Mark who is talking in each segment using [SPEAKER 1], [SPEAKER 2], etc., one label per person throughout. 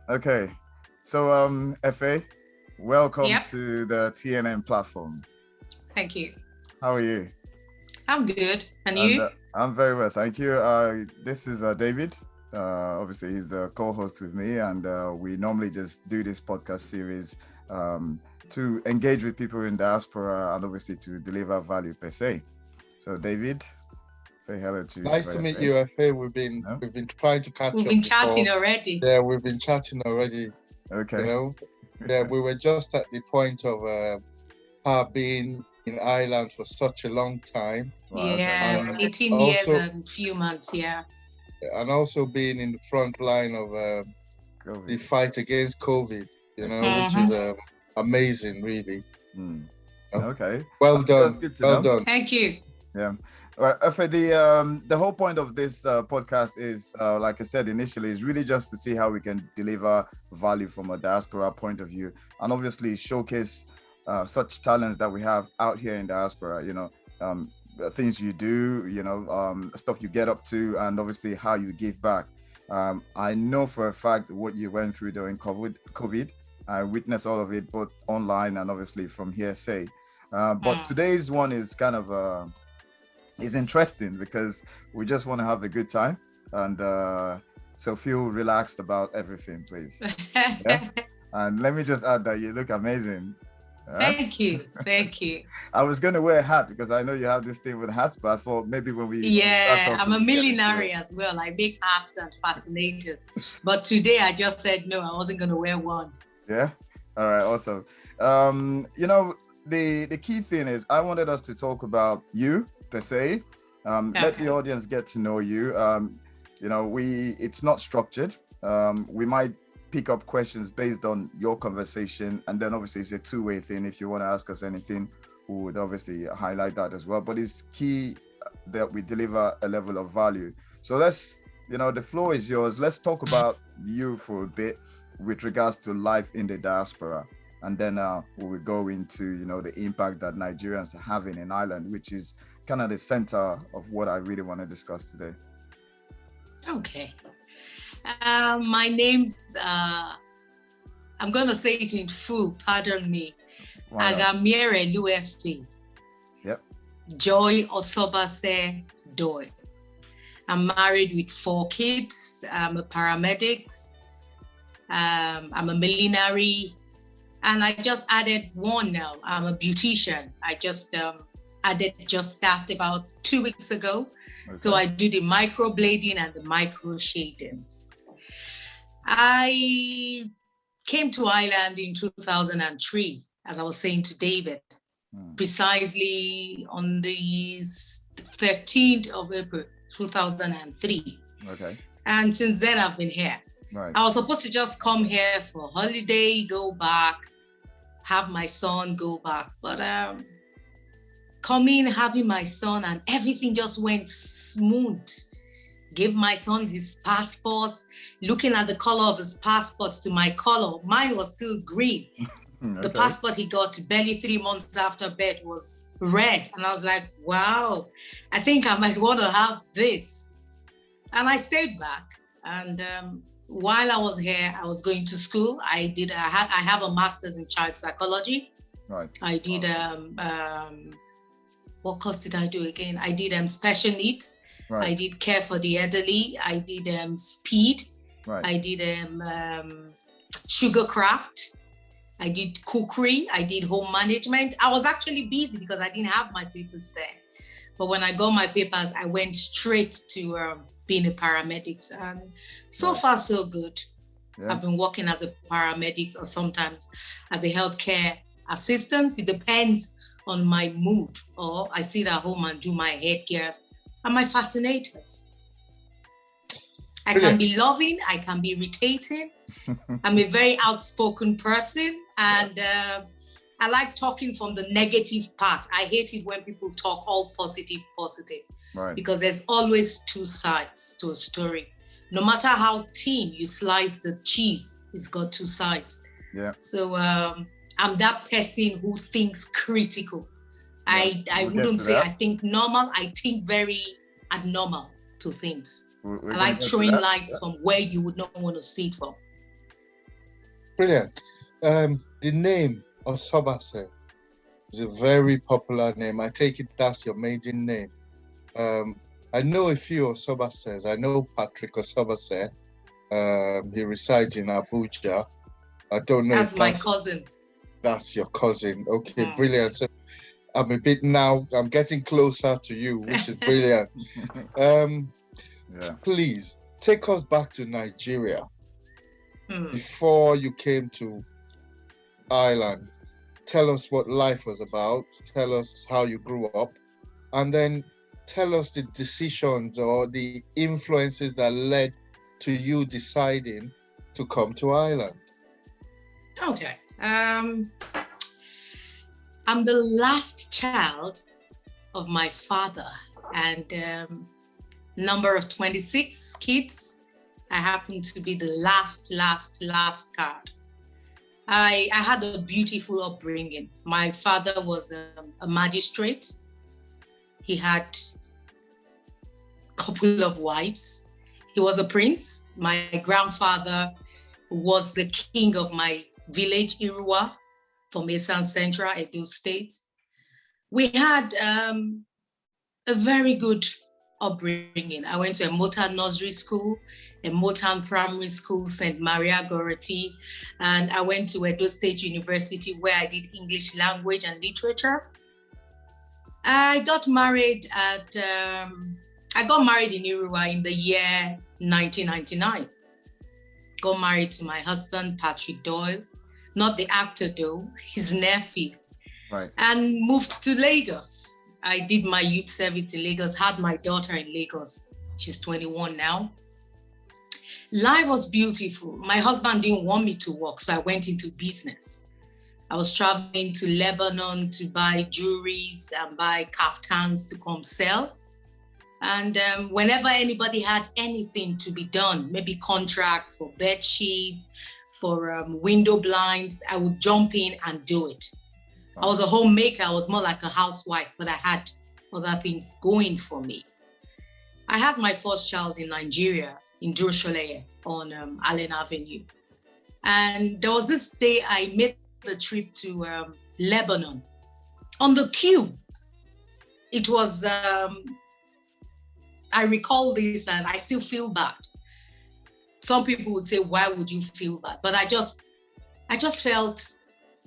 [SPEAKER 1] Okay. So, Efe, welcome
[SPEAKER 2] Yep.
[SPEAKER 1] to the TNN platform.
[SPEAKER 2] Thank you.
[SPEAKER 1] How are you?
[SPEAKER 2] I'm good. And
[SPEAKER 1] And
[SPEAKER 2] you?
[SPEAKER 1] I'm very well, thank you. This is David. Obviously, he's the co-host with me, and we normally just do this podcast series um, to engage with people in diaspora and obviously to deliver value per se. So, David, say hello
[SPEAKER 3] Nice
[SPEAKER 1] to
[SPEAKER 3] to meet
[SPEAKER 1] Efe.
[SPEAKER 3] you, Efe. We've been
[SPEAKER 1] No?
[SPEAKER 3] we've been trying to catch
[SPEAKER 2] We've
[SPEAKER 3] up
[SPEAKER 2] been
[SPEAKER 3] before.
[SPEAKER 2] chatting already.
[SPEAKER 3] Yeah, we've been chatting already. You
[SPEAKER 1] Okay.
[SPEAKER 3] know, yeah, we were just at the point of her being in Ireland for such a long time,
[SPEAKER 1] Wow. Thank
[SPEAKER 2] Yeah,
[SPEAKER 1] you.
[SPEAKER 3] and
[SPEAKER 2] 18 years
[SPEAKER 3] also
[SPEAKER 2] and few months. Yeah.
[SPEAKER 3] being in the front line of the
[SPEAKER 1] COVID.
[SPEAKER 3] fight against COVID. Which
[SPEAKER 1] Excellent.
[SPEAKER 3] is
[SPEAKER 2] Mm-hmm.
[SPEAKER 3] amazing, really.
[SPEAKER 1] Hmm.
[SPEAKER 3] You know?
[SPEAKER 1] Okay.
[SPEAKER 3] Well
[SPEAKER 1] That's
[SPEAKER 3] done,
[SPEAKER 1] good to
[SPEAKER 3] well
[SPEAKER 1] know.
[SPEAKER 3] done.
[SPEAKER 2] Thank you.
[SPEAKER 1] Yeah. All right. For the whole point of this podcast is, like I said initially, is really just to see how we can deliver value from a diaspora point of view, and obviously showcase such talents that we have out here in diaspora. The things you do, stuff you get up to, and obviously how you give back. I know for a fact what you went through during COVID. I witnessed all of it, both online and obviously from hearsay. But
[SPEAKER 2] Mm.
[SPEAKER 1] today's one is kind of is interesting because we just want to have a good time, and so feel relaxed about everything, please. Yeah. And let me just add that you look amazing.
[SPEAKER 2] Thank you. Thank you.
[SPEAKER 1] I was going to wear a hat because I know you have this thing with hats, but I thought maybe when we start
[SPEAKER 2] Yeah,
[SPEAKER 1] talking,
[SPEAKER 2] I'm a
[SPEAKER 1] we get into
[SPEAKER 2] millenary
[SPEAKER 1] it.
[SPEAKER 2] as well. I make hats and fascinators. But today I just said no, I wasn't going to wear one.
[SPEAKER 1] Yeah. All right. Awesome. The key thing is I wanted us to talk about you per se. Let the
[SPEAKER 2] Okay.
[SPEAKER 1] audience get to know you. It's not structured. We might pick up questions based on your conversation, and then obviously it's a two-way thing. If you want to ask us anything, we would obviously highlight that as well. But it's key that we deliver a level of value. So the floor is yours. Let's talk about you for a bit with regards to life in the diaspora, and then we will go into the impact that Nigerians are having in Ireland, which is kind of the center of what I really want to discuss today.
[SPEAKER 2] Okay. My name's, I'm going to say it in full, pardon me.
[SPEAKER 1] Why not?
[SPEAKER 2] Agamire Efe
[SPEAKER 1] Yep.
[SPEAKER 2] Joy Osobase Doyle. I'm married with 4 kids. I'm a paramedic. I'm a millenary. And I just added one now. I'm a beautician. I just added just that about 2 weeks ago.
[SPEAKER 1] Okay.
[SPEAKER 2] So I do the microblading and the micro shading. I came to Ireland in 2003, as I was saying to David, precisely on the 13th of April, 2003.
[SPEAKER 1] Okay.
[SPEAKER 2] And since then, I've been here.
[SPEAKER 1] Right.
[SPEAKER 2] I was supposed to just come here for holiday, go back, have my son, go back. But coming, having my son, and everything just went smooth. Gave my son his passport, looking at the color of his passport to my color. Mine was still green.
[SPEAKER 1] Okay.
[SPEAKER 2] The passport he got barely 3 months after birth was red. And I was like, wow, I think I might want to have this. And I stayed back. And while I was here, I was going to school. I have a master's in child psychology.
[SPEAKER 1] Right.
[SPEAKER 2] I did, what course did I do again? I did special needs.
[SPEAKER 1] Right.
[SPEAKER 2] I did care for the elderly. I did speed.
[SPEAKER 1] Right.
[SPEAKER 2] I did sugar craft. I did cookery. I did home management. I was actually busy because I didn't have my papers there. But when I got my papers, I went straight to being a paramedic. And so
[SPEAKER 1] Right.
[SPEAKER 2] far, so good.
[SPEAKER 1] Yeah.
[SPEAKER 2] I've been working as a paramedic or sometimes as a healthcare assistant. It depends on my mood. Or I sit at home and do my headgears and my fascinators. I can be loving, I can be irritating. I'm a very outspoken person, and I like talking from the negative part. I hate it when people talk all positive.
[SPEAKER 1] Right.
[SPEAKER 2] Because there's always 2 sides to a story. No matter how thin you slice the cheese, it's got 2 sides.
[SPEAKER 1] Yeah.
[SPEAKER 2] So I'm that person who thinks critical.
[SPEAKER 1] Yeah,
[SPEAKER 2] I
[SPEAKER 1] we'll get
[SPEAKER 2] wouldn't
[SPEAKER 1] to
[SPEAKER 2] say
[SPEAKER 1] that.
[SPEAKER 2] I think normal. I think very abnormal to things.
[SPEAKER 1] We're
[SPEAKER 2] I
[SPEAKER 1] gonna
[SPEAKER 2] like
[SPEAKER 1] get to
[SPEAKER 2] throwing
[SPEAKER 1] that.
[SPEAKER 2] lights from where you would not want to see it from.
[SPEAKER 3] Brilliant. The name Osobase is a very popular name. I take it that's your maiden name. I know a few Osobases. I know Patrick Osobase. He resides in Abuja. I don't know.
[SPEAKER 2] That's my cousin.
[SPEAKER 3] That's your cousin. Okay, brilliant. So I'm getting closer to you, which is brilliant. Please take us back to Nigeria before you came to Ireland. Tell us what life was about. Tell us how you grew up, and then tell us the decisions or the influences that led to you deciding to come to Ireland.
[SPEAKER 2] Okay. I'm the last child of my father and number of 26 kids. I happen to be the last card. I had a beautiful upbringing. My father was a magistrate. He had a couple of wives. He was a prince. My grandfather was the king of my village, Irua, from Esan Central, Edo State. We had a very good upbringing. I went to a Motown nursery school, a Motown primary school, St. Maria Gority, and I went to Edo State University where I did English language and literature. I got married in Irua in the year 1999. Got married to my husband, Patrick Doyle, not the actor though, his nephew.
[SPEAKER 1] Right.
[SPEAKER 2] And moved to Lagos. I did my youth service in Lagos, had my daughter in Lagos. She's 21 now. Life was beautiful. My husband didn't want me to work, so I went into business. I was traveling to Lebanon to buy jewelries and buy kaftans to come sell. And whenever anybody had anything to be done, maybe contracts for bed sheets, for window blinds, I would jump in and do it. I was a homemaker. I was more like a housewife, but I had other things going for me. I had my first child in Nigeria, in Durosholeye on Allen Avenue. And there was this day I made the trip to Lebanon. On the queue, it was, I recall this and I still feel bad. Some people would say, why would you feel bad? But I just felt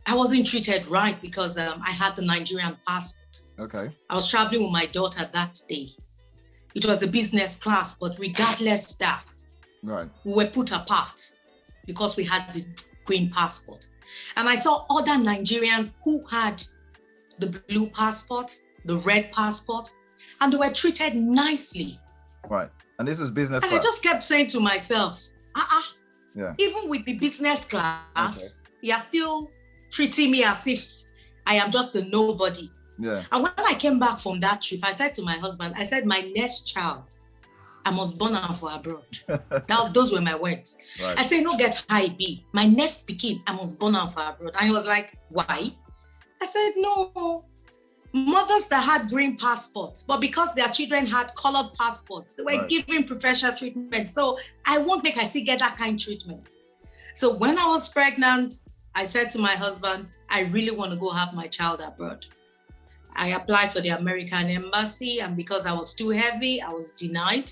[SPEAKER 2] I wasn't treated right because I had the Nigerian passport.
[SPEAKER 1] Okay.
[SPEAKER 2] I was traveling with my daughter that day. It was a business class, but regardless that,
[SPEAKER 1] right,
[SPEAKER 2] we were put apart because we had the green passport. And I saw other Nigerians who had the blue passport, the red passport, and they were treated nicely.
[SPEAKER 1] Right. And this is business class.
[SPEAKER 2] And I just kept saying to myself,
[SPEAKER 1] yeah,
[SPEAKER 2] even with the business class, you are still treating me as if I am just a nobody.
[SPEAKER 1] Yeah.
[SPEAKER 2] And when I came back from that trip, I said to my husband, I said, my next child, I must born her for abroad. Those were my words.
[SPEAKER 1] Right.
[SPEAKER 2] I said, no get high B. My next pikin, I must born her for abroad. And he was like, why? I said, no. Mothers that had green passports, but because their children had colored passports, they were given preferential treatment. So I won't make I still get that kind of treatment. So when I was pregnant, I said to my husband, I really want to go have my child abroad. I applied for the American embassy, and because I was too heavy, I was denied.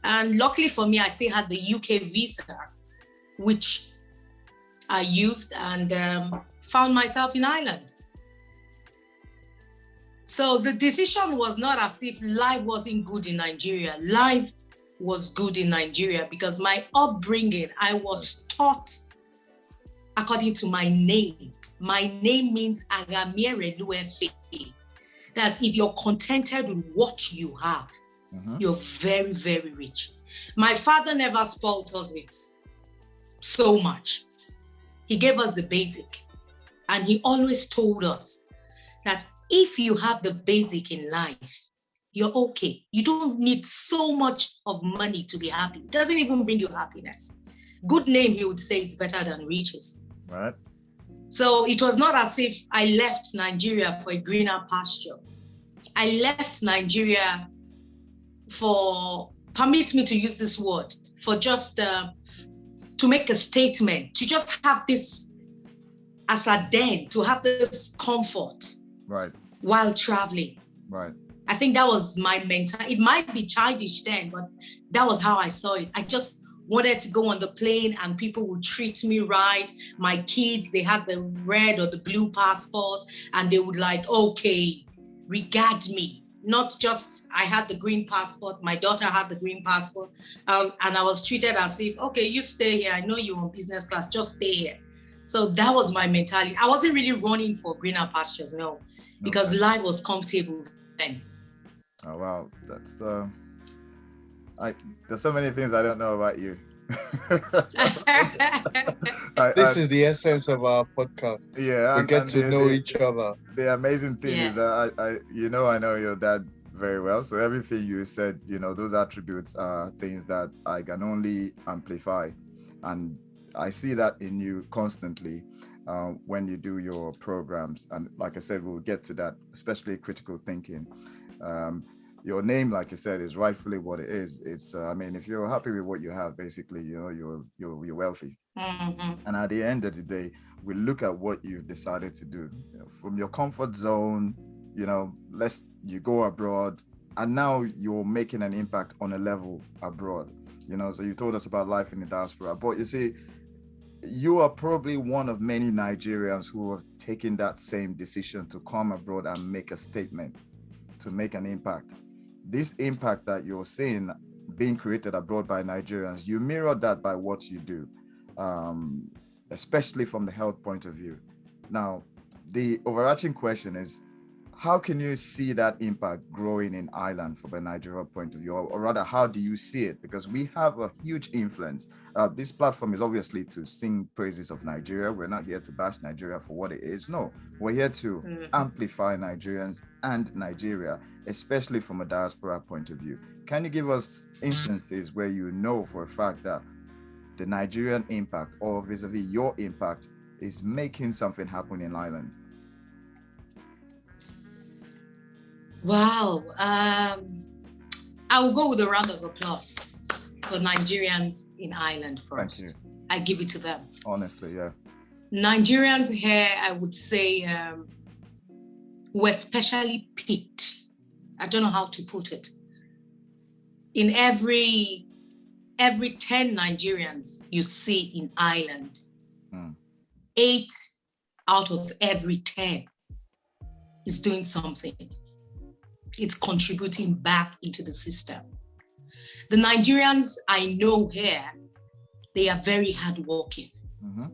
[SPEAKER 2] And luckily for me, I still had the UK visa, which I used and found myself in Ireland. So the decision was not as if life wasn't good in Nigeria. Life was good in Nigeria because my upbringing, I was taught according to my name. My name means Agamirelu Efe. That's if you're contented with what you have, you're very, very rich. My father never spoiled us with so much. He gave us the basic. And he always told us that if you have the basic in life, you're okay. You don't need so much of money to be happy. It doesn't even bring you happiness. Good name, he would say, it's better than riches.
[SPEAKER 1] Right.
[SPEAKER 2] So it was not as if I left Nigeria for a greener pasture. I left Nigeria for, permit me to use this word, for just to to make a statement, to just have this as a den, to have this comfort while traveling.
[SPEAKER 1] Right.
[SPEAKER 2] I think that was my mentality. It might be childish then, but that was how I saw it. I just wanted to go on the plane and people would treat me right. My kids, they had the red or the blue passport and they would like, okay, regard me. Not just I had the green passport, my daughter had the green passport, and I was treated as if, okay, you stay here. I know you're on business class, just stay here. So that was my mentality. I wasn't really running for greener pastures, no, because life was comfortable then.
[SPEAKER 1] Oh, wow. That's, there's so many things I don't know about you.
[SPEAKER 3] This is the essence of our podcast.
[SPEAKER 1] Yeah,
[SPEAKER 3] we get to know each other.
[SPEAKER 1] The amazing thing is that I know your dad very well. So everything you said, those attributes are things that I can only amplify, and I see that in you constantly when you do your programs. And like I said, we'll get to that, especially critical thinking. Your name, like you said, is rightfully what it is. It's, if you're happy with what you have, basically, you're wealthy.
[SPEAKER 2] Mm-hmm.
[SPEAKER 1] And at the end of the day, we look at what you've decided to do from your comfort zone. You go abroad, and now you're making an impact on a level abroad. So you told us about life in the diaspora, but you see, you are probably one of many Nigerians who have taken that same decision to come abroad and make a statement, to make an impact. This impact that you're seeing being created abroad by Nigerians, you mirror that by what you do, especially from the health point of view. Now, the overarching question is, how can you see that impact growing in Ireland from a Nigerian point of view? Or rather, how do you see it? Because we have a huge influence. This platform is obviously to sing praises of Nigeria. We're not here to bash Nigeria for what it is. No, we're here to amplify Nigerians and Nigeria, especially from a diaspora point of view. Can you give us instances where you know for a fact that the Nigerian impact, or vis-a-vis your impact, is making something happen in Ireland?
[SPEAKER 2] Wow. I will go with a round of applause for Nigerians in Ireland first.
[SPEAKER 1] Thank you.
[SPEAKER 2] I give it to them.
[SPEAKER 1] Honestly, yeah.
[SPEAKER 2] Nigerians here, I would say, were specially picked. I don't know how to put it. In every 10 Nigerians you see in Ireland, 8 out of every 10 is doing something. It's contributing back into the system. The Nigerians I know here, they are very hardworking.
[SPEAKER 1] Mm-hmm.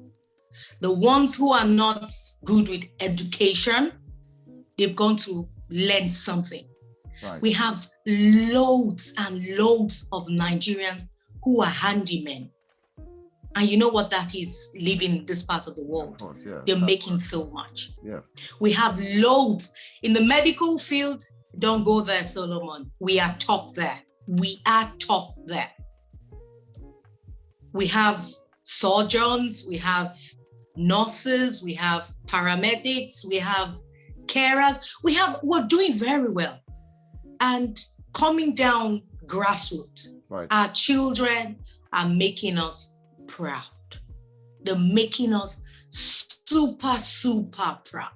[SPEAKER 2] The ones who are not good with education, they've gone to learn something.
[SPEAKER 1] Right.
[SPEAKER 2] We have loads and loads of Nigerians who are handymen. And you know what that is, living in this part of the world.
[SPEAKER 1] Of course, yeah.
[SPEAKER 2] They're making so much.
[SPEAKER 1] Yeah.
[SPEAKER 2] We have loads. In the medical field, don't go there, Solomon. We are top there. We are top there. We have surgeons, we have nurses, we have paramedics, we have carers. We're doing very well. And coming down grassroots,
[SPEAKER 1] right.
[SPEAKER 2] Our children are making us proud. They're making us super, super proud.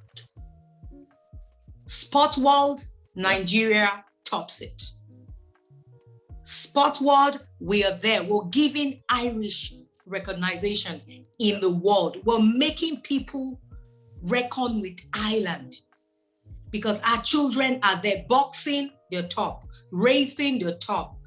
[SPEAKER 2] Sport world, Nigeria tops it. Sport world, we are there. We're giving Irish recognition in the world. We're making people reckon with Ireland because our children are there. Boxing, they're top. Racing, they're top.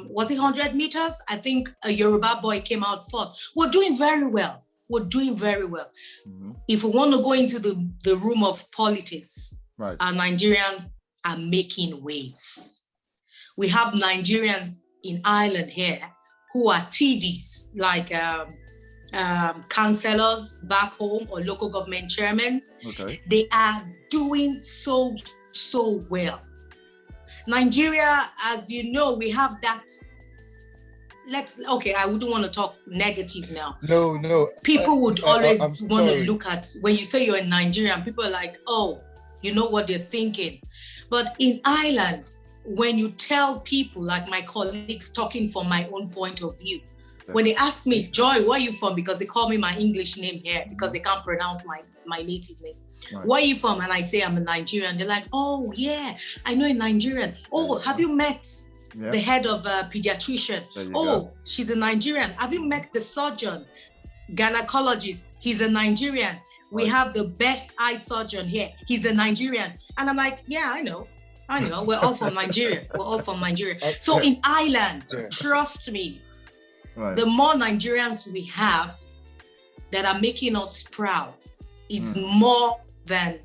[SPEAKER 2] Was it 100 meters? I think a Yoruba boy came out first. We're doing very well. We're doing very well.
[SPEAKER 1] Mm-hmm.
[SPEAKER 2] If we want to go into the room of politics,
[SPEAKER 1] right.
[SPEAKER 2] Our Nigerians are making waves. We have Nigerians in Ireland here who are TDs, like councillors back home or local government chairmen.
[SPEAKER 1] Okay.
[SPEAKER 2] They are doing so well. Nigeria, as you know, we have that. I wouldn't want to talk negative now.
[SPEAKER 3] No.
[SPEAKER 2] People would always want to look at, when you say you're in Nigeria, people are like, oh, you know what they're thinking. But in Ireland, when you tell people, like my colleagues talking from my own point of view, When they ask me, Joy, where are you from? Because they call me my English name here because they can't pronounce my native name. Right. Where are you from? And I say I'm a Nigerian. They're like, oh yeah, I know a Nigerian. Oh, have you met the head of pediatrician? Oh, she's a Nigerian. Have you met the surgeon, gynecologist? He's a Nigerian. We have the best eye surgeon here. He's a Nigerian. And I'm like, yeah, I know. We're all from Nigeria. So in Ireland, trust me, the more Nigerians we have that are making us proud, it's more than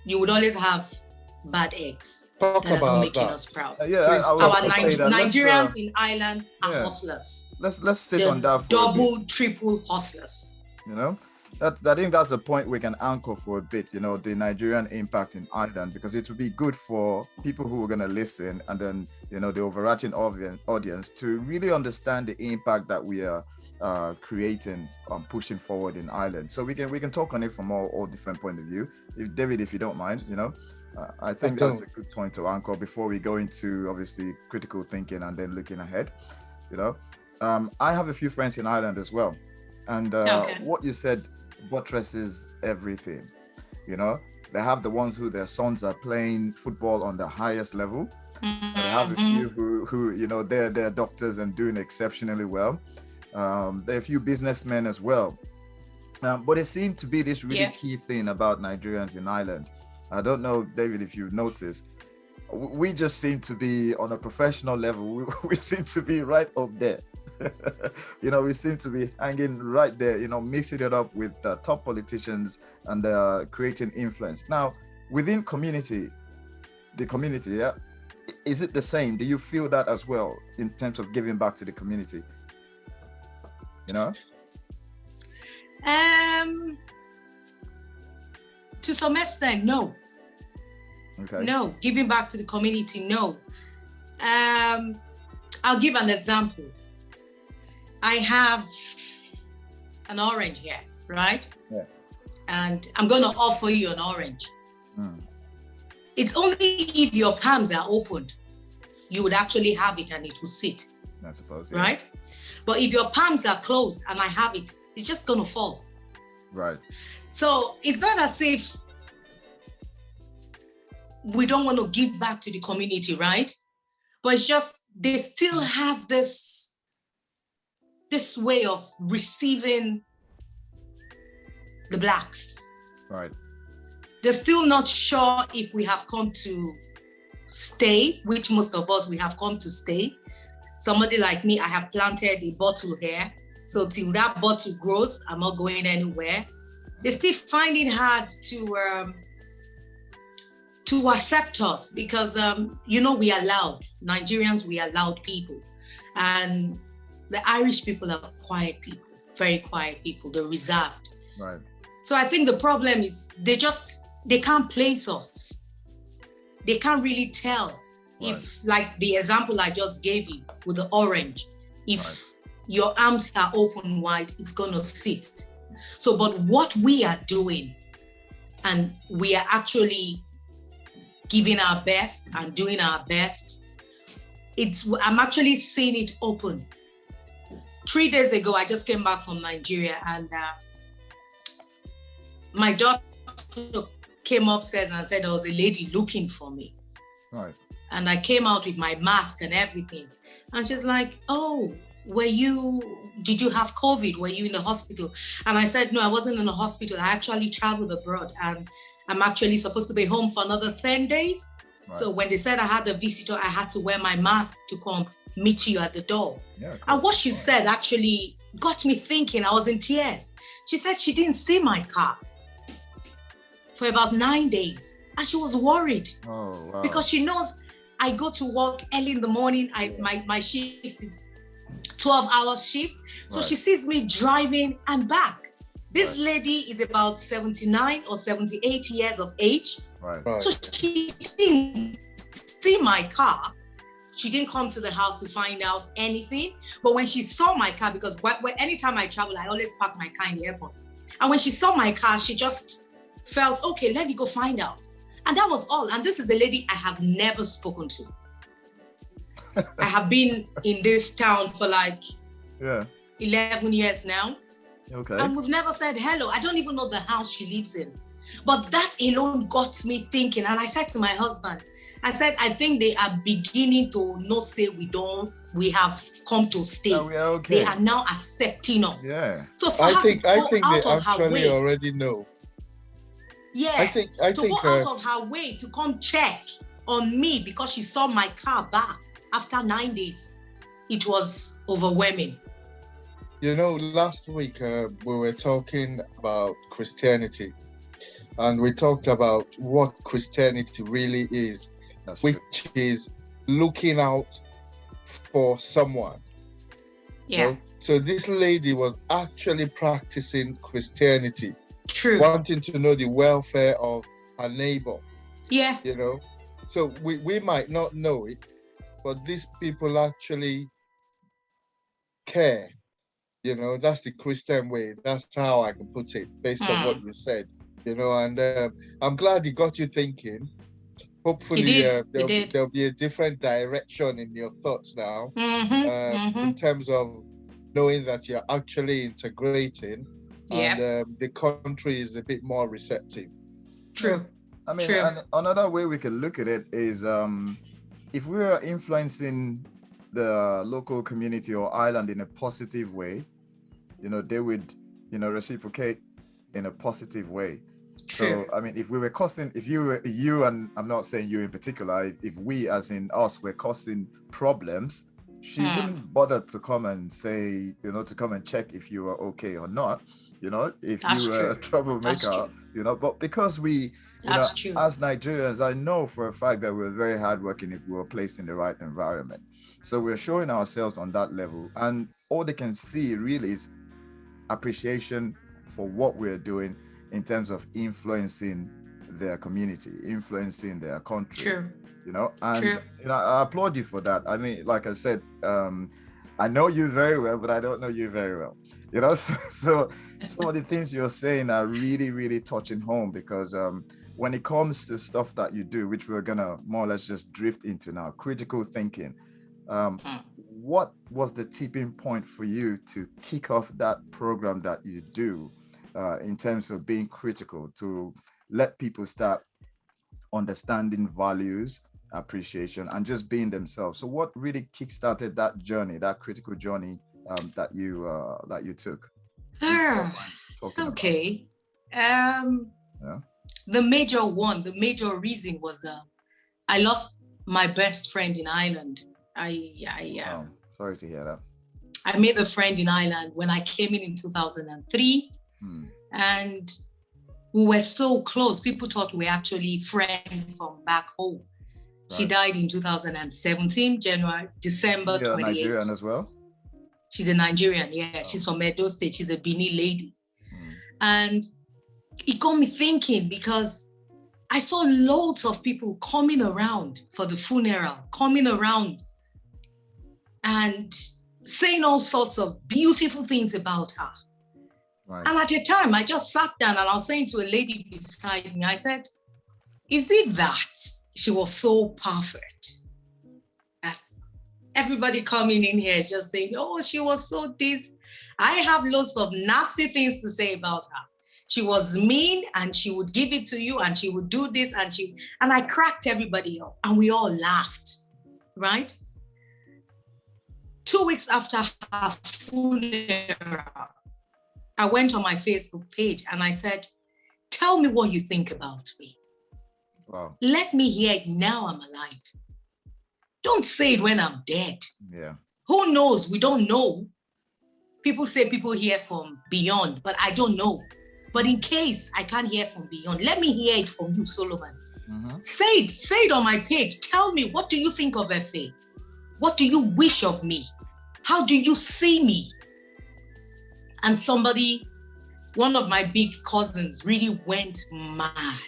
[SPEAKER 2] you would always have bad eggs that are not making us proud. Our Nigerians in Ireland are hustlers.
[SPEAKER 1] Let's sit on that for
[SPEAKER 2] double, triple hustlers.
[SPEAKER 1] You know, I think that's a point we can anchor for a bit, you know, the Nigerian impact in Ireland, because it would be good for people who are going to listen and then, you know, the overarching audience to really understand the impact that we are creating, pushing forward in Ireland. So we can talk on it from all different point of view. David, if you don't mind, you know, I think that's a good point to anchor before we go into obviously critical thinking and then looking ahead. You know, I have a few friends in Ireland as well, and what you said buttresses everything. You know, they have the ones who their sons are playing football on the highest level. They have a few who you know, they're doctors and doing exceptionally well. There are a few businessmen as well. But it seemed to be this really key thing about Nigerians in Ireland. I don't know, David, if you've noticed, we just seem to be on a professional level. We seem to be right up there. You know, we seem to be hanging right there, you know, mixing it up with top politicians and creating influence. Now, within the community, is it the same? Do you feel that as well in terms of giving back to the community? You know?
[SPEAKER 2] To some extent, no.
[SPEAKER 1] Okay.
[SPEAKER 2] No, giving back to the community, no. I'll give an example. I have an orange here, right?
[SPEAKER 1] Yeah.
[SPEAKER 2] And I'm going to offer you an orange. It's only if your palms are opened, you would actually have it and it will sit.
[SPEAKER 1] I suppose,
[SPEAKER 2] right? But if your palms are closed and I have it, it's just going to fall.
[SPEAKER 1] Right.
[SPEAKER 2] So it's not as if we don't want to give back to the community, right? But it's just, they still have this way of receiving the blacks.
[SPEAKER 1] Right.
[SPEAKER 2] They're still not sure if we have come to stay, which most of us, we have come to stay. Somebody like me, I have planted a bottle here. So till that bottle grows, I'm not going anywhere. They still find it hard to accept us because, you know, we are loud. Nigerians, we are loud people. And the Irish people are quiet people, very quiet people. They're reserved.
[SPEAKER 1] Right.
[SPEAKER 2] So I think the problem is they can't place us. They can't really tell if, like the example I just gave you with the orange, if your arms are open wide, it's gonna sit. So, but what we are doing, and we are actually giving our best and doing our best, I'm actually seeing it open. 3 days ago, I just came back from Nigeria and my daughter came upstairs and said there was a lady looking for me.
[SPEAKER 1] Right.
[SPEAKER 2] And I came out with my mask and everything. And she's like, oh, did you have COVID? Were you in the hospital? And I said, no, I wasn't in the hospital. I actually traveled abroad and I'm actually supposed to be home for another 10 days. Right. So when they said I had a visitor, I had to wear my mask to come meet you at the door. Yeah, and what she said actually got me thinking. I was in tears. She said she didn't see my car for about 9 days. And she was worried.
[SPEAKER 1] Oh, wow.
[SPEAKER 2] Because she knows I go to work early in the morning. My shift is 12-hour shift. So she sees me driving and back. This lady is about 79 or 78 years of age.
[SPEAKER 1] Right.
[SPEAKER 2] So she didn't see my car. She didn't come to the house to find out anything. But when she saw my car, because anytime I travel, I always park my car in the airport. And when she saw my car, she just felt, okay, let me go find out. And that was all. And this is a lady I have never spoken to. I have been in this town for like
[SPEAKER 1] Yeah.
[SPEAKER 2] 11 years now.
[SPEAKER 1] Okay.
[SPEAKER 2] And we've never said hello. I don't even know the house she lives in. But that alone got me thinking. And I said to my husband, I said, I think they are beginning to not say we have come to stay.
[SPEAKER 1] Oh, we are okay.
[SPEAKER 2] They are now accepting us.
[SPEAKER 1] Yeah.
[SPEAKER 2] So for
[SPEAKER 3] I
[SPEAKER 2] her
[SPEAKER 3] think
[SPEAKER 2] to go
[SPEAKER 3] they
[SPEAKER 2] out of her
[SPEAKER 3] actually
[SPEAKER 2] way,
[SPEAKER 3] already know.
[SPEAKER 2] yeah,
[SPEAKER 3] I think
[SPEAKER 2] go out of her way to come check on me because she saw my car back after 9 days. It was overwhelming.
[SPEAKER 3] You know, last week we were talking about Christianity, and we talked about what Christianity really is, which is looking out for someone.
[SPEAKER 2] Yeah.
[SPEAKER 3] You know? So this lady was actually practicing Christianity.
[SPEAKER 2] True.
[SPEAKER 3] Wanting to know the welfare of her neighbor.
[SPEAKER 2] Yeah.
[SPEAKER 3] You know, so we might not know it, but these people actually care. You know, that's the Christian way. That's how I can put it based on what you said. You know, and I'm glad it got you thinking. Hopefully, there'll be a different direction in your thoughts now, in terms of knowing that you're actually integrating, and the country is a bit more receptive.
[SPEAKER 2] True.
[SPEAKER 1] I mean, and another way we can look at it is if we are influencing the local community or island in a positive way, you know, they would, you know, reciprocate in a positive way.
[SPEAKER 2] True.
[SPEAKER 1] So, I mean, if we were causing, if you and I'm not saying you in particular, if we as in us were causing problems, she wouldn't bother to come and say, you know, to come and check if you were okay or not, you know, if you were a troublemaker, you know, but because we, you know, as Nigerians, I know for a fact that we're very hardworking if we were placed in the right environment. So we're showing ourselves on that level, and all they can see really is appreciation for what we're doing in terms of influencing their community, influencing their country.
[SPEAKER 2] True.
[SPEAKER 1] You know, and you know, I applaud you for that. I mean, like I said, I know you very well, but I don't know you very well. You know, so some of the things you're saying are really, really touching home, because when it comes to stuff that you do, which we're gonna more or less just drift into now, critical thinking. What was the tipping point for you to kick off that program that you do in terms of being critical, to let people start understanding values, appreciation, and just being themselves? So what really kickstarted that journey, that critical journey that you took?
[SPEAKER 2] Okay. The major reason was I lost my best friend in Ireland.
[SPEAKER 1] Sorry to hear that.
[SPEAKER 2] I made a friend in Ireland when I came in 2003, and we were so close. People thought we were actually friends from back home. Right. She died in 2017, December 28th.
[SPEAKER 1] Nigerian as well?
[SPEAKER 2] She's a Nigerian, yeah. Oh. She's from Edo State. She's a Benin lady. And it got me thinking, because I saw loads of people coming around for the funeral, coming around and saying all sorts of beautiful things about her. Right. And at the time, I just sat down and I was saying to a lady beside me, I said, is it that she was so perfect? And everybody coming in here is just saying, oh, she was so this. I have lots of nasty things to say about her. She was mean, and she would give it to you, and she would do this, and I cracked everybody up, and we all laughed, right? 2 weeks after her funeral, I went on my Facebook page and I said, tell me what you think about me.
[SPEAKER 1] Wow.
[SPEAKER 2] Let me hear it now I'm alive. Don't say it when I'm dead.
[SPEAKER 1] Yeah.
[SPEAKER 2] Who knows? We don't know. People say people hear from beyond, but I don't know. But in case I can't hear from beyond, let me hear it from you, Solomon. Say it on my page. Tell me, what do you think of Efe? What do you wish of me? How do you see me? And one of my big cousins really went mad.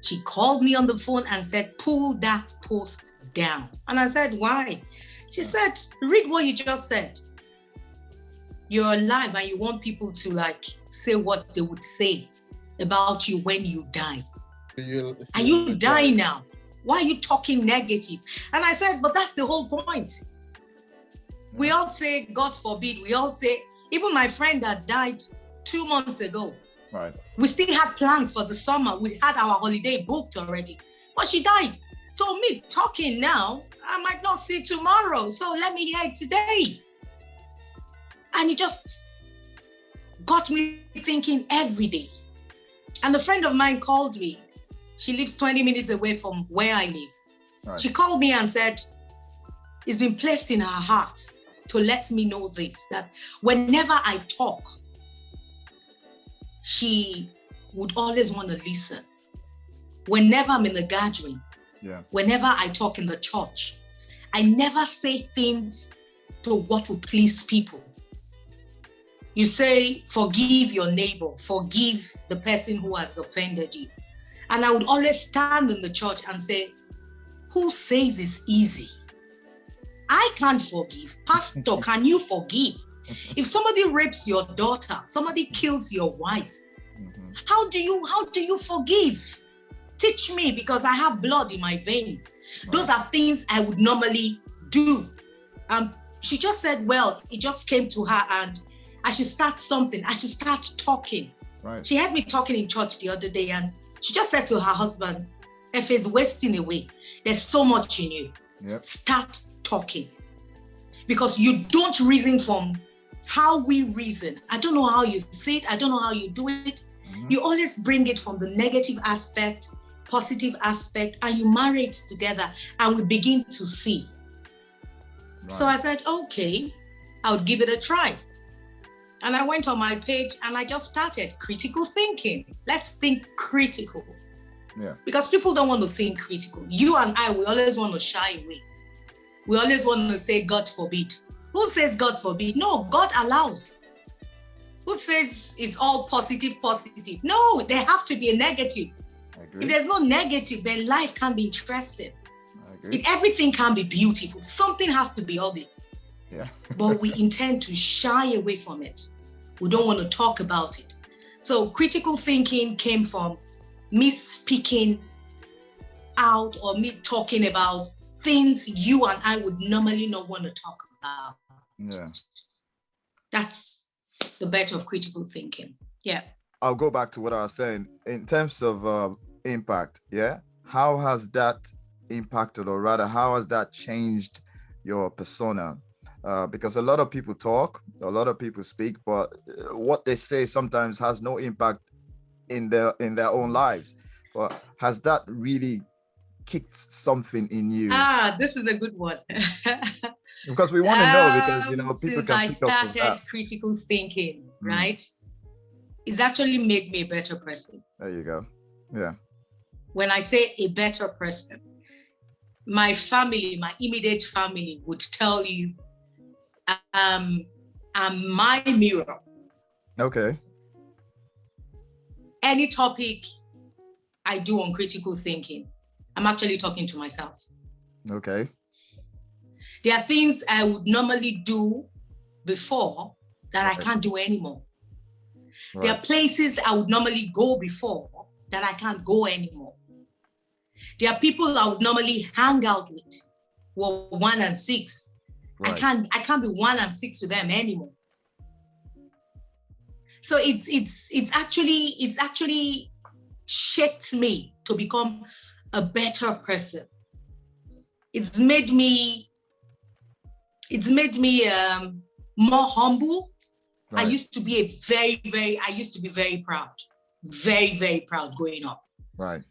[SPEAKER 2] She called me on the phone and said, pull that post down. And I said, why? She said, read what you just said. You're alive and you want people to say what they would say about you when you die. Are you dying now? Why are you talking negative? And I said, but that's the whole point. We all say, God forbid. We all say, even my friend that died 2 months ago.
[SPEAKER 1] Right.
[SPEAKER 2] We still had plans for the summer. We had our holiday booked already, but she died. So me talking now, I might not see tomorrow. So let me hear it today. And it just got me thinking every day. And a friend of mine called me. She lives 20 minutes away from where I live.
[SPEAKER 1] Right.
[SPEAKER 2] She called me and said, it's been placed in her heart to let me know this, that whenever I talk, she would always want to listen. Whenever I'm in the gathering, whenever I talk in the church, I never say things to what would please people. You say, forgive your neighbor, forgive the person who has offended you. And I would always stand in the church and say, who says it's easy? I can't forgive. Pastor, can you forgive? If somebody rapes your daughter, somebody kills your wife, how do you forgive? Teach me, because I have blood in my veins. Right. Those are things I would normally do. She just said, well, it just came to her and I should start something. I should start talking.
[SPEAKER 1] Right.
[SPEAKER 2] She had me talking in church the other day and she just said to her husband, Efe is wasting away. There's so much in you.
[SPEAKER 1] Yep.
[SPEAKER 2] Start talking. Because you don't reason from how we reason. I don't know how you see it. I don't know how you do it. You always bring it from the negative aspect, positive aspect, and you marry it together and we begin to see. Right. So I said, okay, I would give it a try. And I went on my page and I just started critical thinking. Let's think critical.
[SPEAKER 1] Yeah. Because
[SPEAKER 2] people don't want to think critical. You and I, we always want to shy away. We always want to say, God forbid. Who says God forbid? No, God allows. Who says it's all positive? No, there have to be a negative.
[SPEAKER 1] I agree.
[SPEAKER 2] If there's no negative, then life can't be interesting.
[SPEAKER 1] I agree.
[SPEAKER 2] If everything can be beautiful, something has to be ugly.
[SPEAKER 1] Yeah.
[SPEAKER 2] But we intend to shy away from it. We don't want to talk about it. So critical thinking came from me speaking out or me talking about things you and I would normally not want to talk about.
[SPEAKER 1] Yeah.
[SPEAKER 2] That's the better of critical thinking. Yeah.
[SPEAKER 1] I'll go back to what I was saying in terms of impact. Yeah. How has that impacted, or rather, how has that changed your persona? Because a lot of people talk, a lot of people speak, but what they say sometimes has no impact in their own lives. But has that really kicked something in you?
[SPEAKER 2] This is a good one.
[SPEAKER 1] Because we want to know, because people
[SPEAKER 2] since
[SPEAKER 1] can
[SPEAKER 2] I
[SPEAKER 1] pick up from
[SPEAKER 2] started
[SPEAKER 1] that.
[SPEAKER 2] critical thinking, right? It's actually made me a better person.
[SPEAKER 1] There you go. Yeah.
[SPEAKER 2] When I say a better person, my family, my immediate family would tell you, I'm my mirror.
[SPEAKER 1] Okay.
[SPEAKER 2] Any topic I do on critical thinking, I'm actually talking to myself.
[SPEAKER 1] Okay.
[SPEAKER 2] There are things I would normally do before that I can't do anymore. Right. There are places I would normally go before that I can't go anymore. There are people I would normally hang out with, well, 1 and 6. Right. I can't be 1 and 6 with them anymore. So it's actually shaped me to become a better person. It's made me more humble. Right. I used to be very proud, very, very proud growing up.
[SPEAKER 1] Right.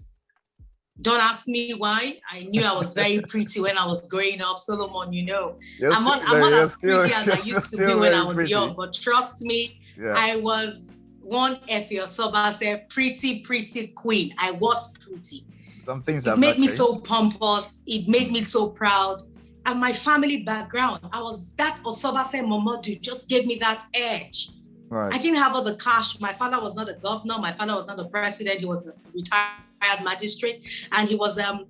[SPEAKER 2] Don't ask me why. I knew I was very pretty when I was growing up. Solomon, I'm not as pretty as I used to be when I was young, but trust me, I was one Efe Osobase, pretty queen. I was pretty.
[SPEAKER 1] Some things
[SPEAKER 2] it made me so pompous. It made me so proud. And my family background, I was that Osobase Momodu just gave me that edge. Right. I didn't have all the cash. My father was not a governor. My father was not a president. He was a retired magistrate, and he was the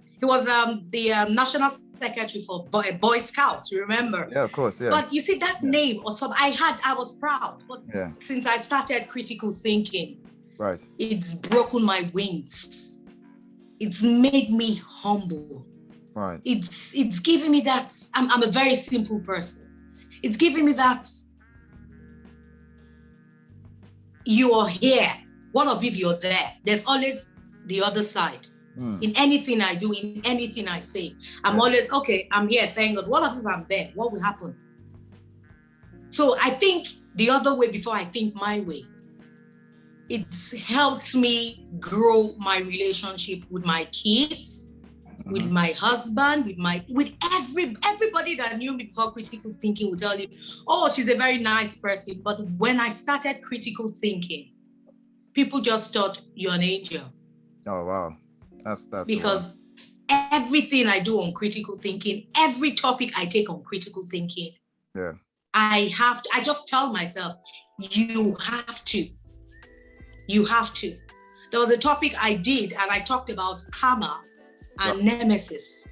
[SPEAKER 2] national secretary for Boy Scouts. You remember?
[SPEAKER 1] Yeah, of course. Yeah.
[SPEAKER 2] But you see that name, I was proud. But since I started critical thinking,
[SPEAKER 1] right,
[SPEAKER 2] it's broken my wings. It's made me humble.
[SPEAKER 1] Right.
[SPEAKER 2] It's giving me that I'm a very simple person. It's giving me that you are here. What of if you're there? There's always the other side. In anything I do, in anything I say, I'm always, okay, I'm here, thank God. What if I'm there? What will happen? So I think the other way before I think my way. It helps me grow my relationship with my kids, with my husband, with everybody that knew me before critical thinking will tell you, oh, she's a very nice person. But when I started critical thinking, people just thought you're an angel.
[SPEAKER 1] Oh, wow. That's
[SPEAKER 2] because everything I do on critical thinking, every topic I take on critical thinking, I just tell myself, you have to. There was a topic I did and I talked about karma and nemesis.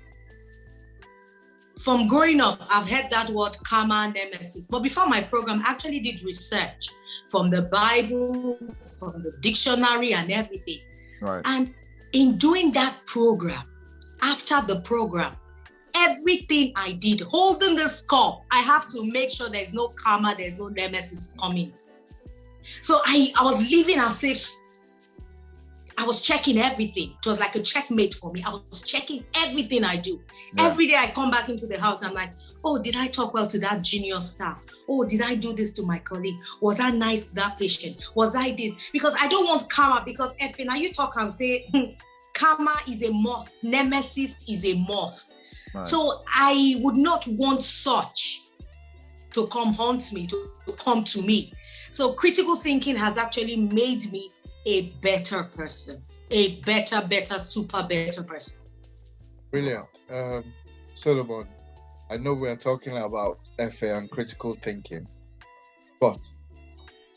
[SPEAKER 2] From growing up, I've heard that word karma, nemesis. But before my program, I actually did research from the Bible, from the dictionary and everything.
[SPEAKER 1] Right.
[SPEAKER 2] And in doing that program, after the program, everything I did, holding the score, I have to make sure there's no karma, there's no nemesis coming. So I was living as if I was checking everything. It was like a checkmate for me. I was checking everything I do. Yeah. Every day I come back into the house, I'm like, oh, did I talk well to that junior staff? Oh, did I do this to my colleague? Was I nice to that patient? Was I this? Because I don't want karma, because Efe, now you talk and say, karma is a must. Nemesis is a must. Right. So I would not want such to come haunt me, to come to me. So critical thinking has actually made me a better person, a better, super better person.
[SPEAKER 3] Brilliant. Solomon, I know we are talking about Efe and critical thinking, but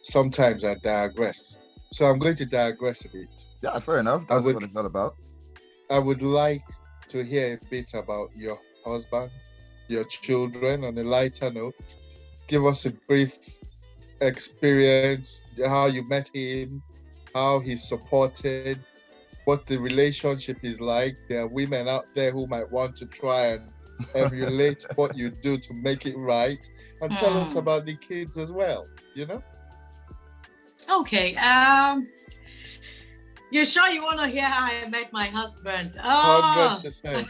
[SPEAKER 3] sometimes I digress. So I'm going to digress a bit.
[SPEAKER 1] Yeah, fair enough. That's what it's all about.
[SPEAKER 3] I would like to hear a bit about your husband, your children on a lighter note. Give us a brief experience, how you met him, how he's supported, what the relationship is like. There are women out there who might want to try and emulate what you do to make it right. And tell us about the kids as well, you know?
[SPEAKER 2] Okay. You sure you want to hear how I met my husband?
[SPEAKER 3] 100%.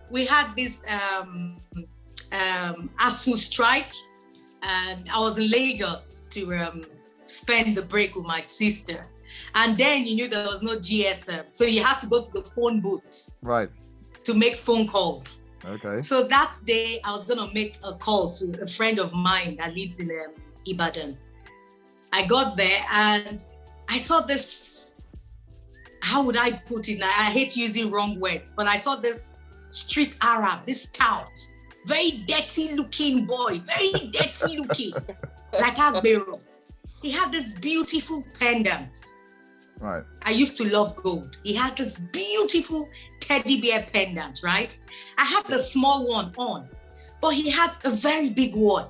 [SPEAKER 2] We had this ASU strike, and I was in Lagos to spend the break with my sister. And then you knew there was no GSM, so you had to go to the phone booth,
[SPEAKER 1] right,
[SPEAKER 2] to make phone calls.
[SPEAKER 1] Okay.
[SPEAKER 2] So that day I was gonna make a call to a friend of mine that lives in Ibadan. I got there and I saw this, how would I put it? I hate using wrong words, but I saw this street Arab, this tout, very dirty looking boy, very dirty looking, like Agbero. He had this beautiful pendant.
[SPEAKER 1] Right.
[SPEAKER 2] I used to love gold. He had this beautiful teddy bear pendant, right? I had the small one on, but he had a very big one.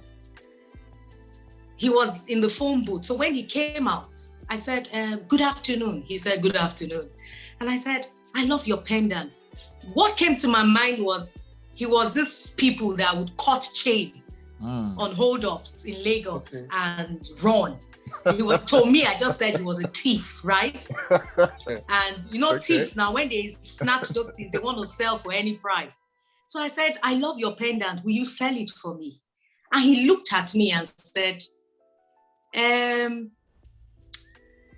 [SPEAKER 2] He was in the phone booth. So when he came out, I said, good afternoon. He said, good afternoon. And I said, I love your pendant. What came to my mind was, he was this people that would cut chain on hold-ups in Lagos and run. He was, told me, I just said he was a thief, right? And you know, thieves now, when they snatch those things, they want to sell for any price. So I said, I love your pendant. Will you sell it for me? And he looked at me and said,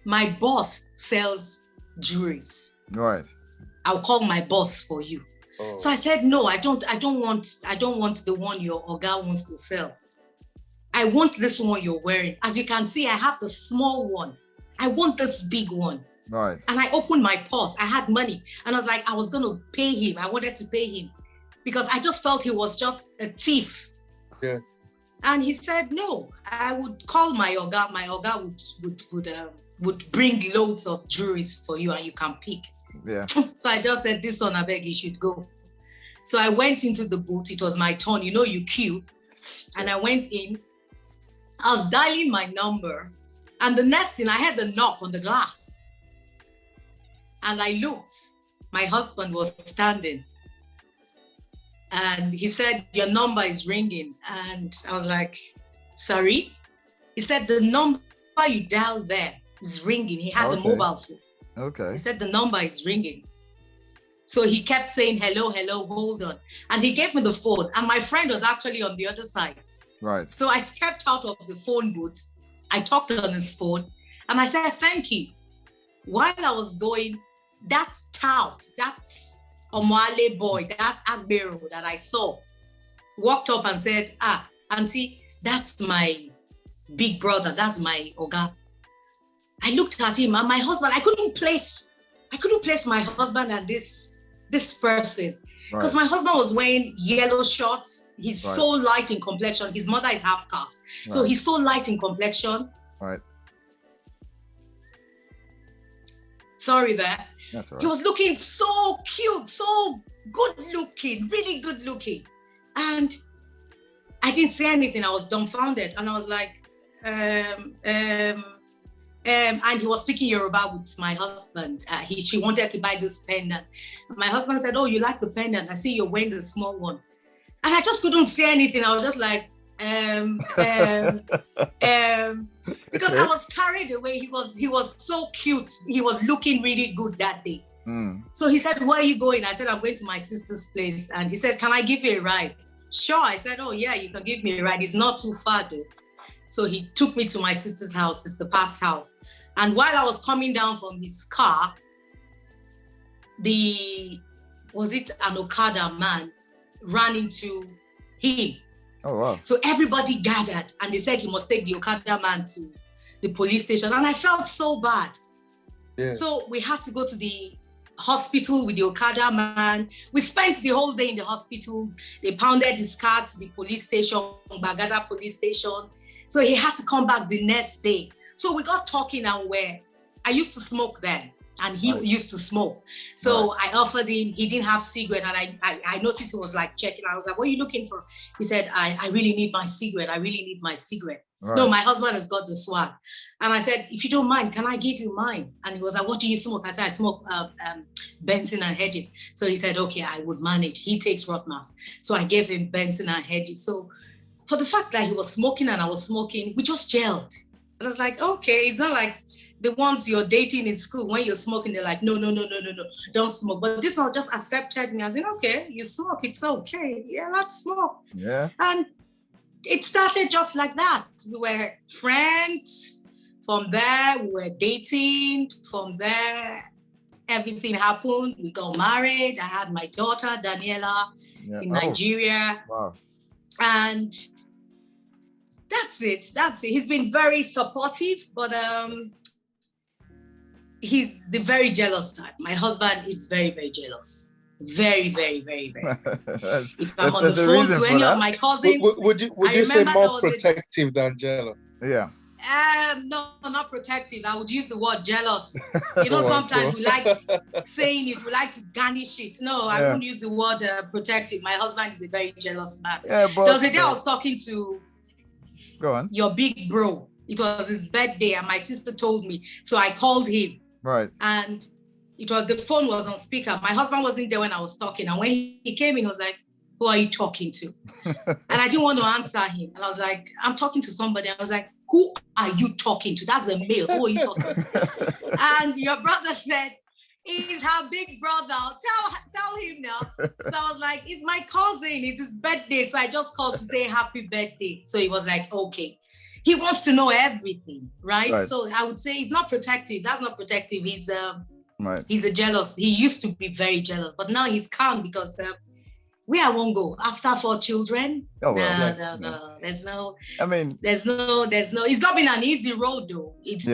[SPEAKER 2] my boss sells jewelries.
[SPEAKER 1] Right.
[SPEAKER 2] I'll call my boss for you. Oh. So I said, no, I don't want the one your Oga wants to sell. I want this one you're wearing. As you can see, I have the small one. I want this big one.
[SPEAKER 1] Right.
[SPEAKER 2] And I opened my purse. I had money. And I was like, I was going to pay him. I wanted to pay him because I just felt he was just a thief.
[SPEAKER 3] Yeah.
[SPEAKER 2] And he said, no, I would call my Oga. My Oga would bring loads of jewelries for you and you can pick.
[SPEAKER 1] Yeah.
[SPEAKER 2] So I just said, this one, I beg you should go. So I went into the booth. It was my turn. You know, you queue. And I went in. I was dialing my number. And the next thing, I had a knock on the glass. And I looked. My husband was standing. And he said, your number is ringing. And I was like, sorry? He said, the number you dialed there is ringing. He had the mobile phone.
[SPEAKER 1] Okay.
[SPEAKER 2] He said, the number is ringing. So he kept saying, hello, hello, hold on. And he gave me the phone. And my friend was actually on the other side.
[SPEAKER 1] Right.
[SPEAKER 2] So I stepped out of the phone booth. I talked on his phone. And I said, thank you. While I was going, that tout, that's Omwale boy, that Agbero that I saw, walked up and said, auntie, that's my big brother. That's my Oga. I looked at him and my husband, I couldn't place my husband and this person. Because my husband was wearing yellow shorts. He's so light in complexion. His mother is half caste. So he's so light in complexion.
[SPEAKER 1] Right.
[SPEAKER 2] Sorry there.
[SPEAKER 1] That's right.
[SPEAKER 2] He was looking so cute, so good looking, really good looking. And I didn't say anything. I was dumbfounded. And I was like, and he was speaking Yoruba with my husband. She wanted to buy this pendant. My husband said, oh, you like the pendant? I see you're wearing the small one. And I just couldn't say anything. I was just like, because I was carried away. He was so cute. He was looking really good that day. So he said, where are you going? I said, I'm going to my sister's place. And he said, can I give you a ride? Sure. I said, oh yeah, you can give me a ride. It's not too far though. So he took me to my sister's house, Sister Pat's house. And while I was coming down from his car, was it an Okada man ran into him.
[SPEAKER 1] Oh, wow.
[SPEAKER 2] So everybody gathered and they said he must take the Okada man to the police station. And I felt so bad. Yeah. So we had to go to the hospital with the Okada man. We spent the whole day in the hospital. They pounded his car to the police station, Bagada police station. So he had to come back the next day. So we got talking and I used to smoke then and he used to smoke. So I offered him, he didn't have cigarette and I noticed he was like checking. I was like, what are you looking for? He said, I really need my cigarette. I really need my cigarette. Right. No, my husband has got the swag. And I said, if you don't mind, can I give you mine? And he was like, what do you smoke? I said, I smoke Benson and Hedges. So he said, okay, I would manage. He takes Rottnest. So I gave him Benson and Hedges. So for the fact that he was smoking and I was smoking, we just gelled. And I was like, okay, it's not like the ones you're dating in school, when you're smoking, they're like, no, don't smoke. But this one just accepted me. I said, okay, you smoke, it's okay. Yeah, let's smoke.
[SPEAKER 1] Yeah.
[SPEAKER 2] And it started just like that. We were friends. From there, we were dating. From there, everything happened. We got married. I had my daughter, Daniela, in Nigeria. Wow. And that's it. He's been very supportive, but he's the very jealous type. My husband is very, very jealous. Very, very, very, very. If I'm on the phone to any of my cousins,
[SPEAKER 3] would you say more protective than jealous?
[SPEAKER 1] Yeah.
[SPEAKER 2] No, not protective. I would use the word jealous. You know, sometimes we like saying it, we like to garnish it. No, I wouldn't use the word protective. My husband is a very jealous man. Yeah, but there was a day I was talking to your big bro. It was his birthday and my sister told me. So I called him. Right. And the phone was on speaker. My husband wasn't there when I was talking. And when he came in, he was like, who are you talking to? And I didn't want to answer him. And I was like, I'm talking to somebody. I was like, who are you talking to? That's a male. Who are you talking to? And your brother said, he's her big brother. Tell him now. So I was like, it's my cousin. It's his birthday. So I just called to say happy birthday. So he was like, okay. He wants to know everything, right? So I would say he's not protective. That's not protective. He's a jealous. He used to be very jealous, but now he's calm because where I won't go after 4 children. Oh, well, no. There's no. I mean, there's no. It's not been an easy road though. It's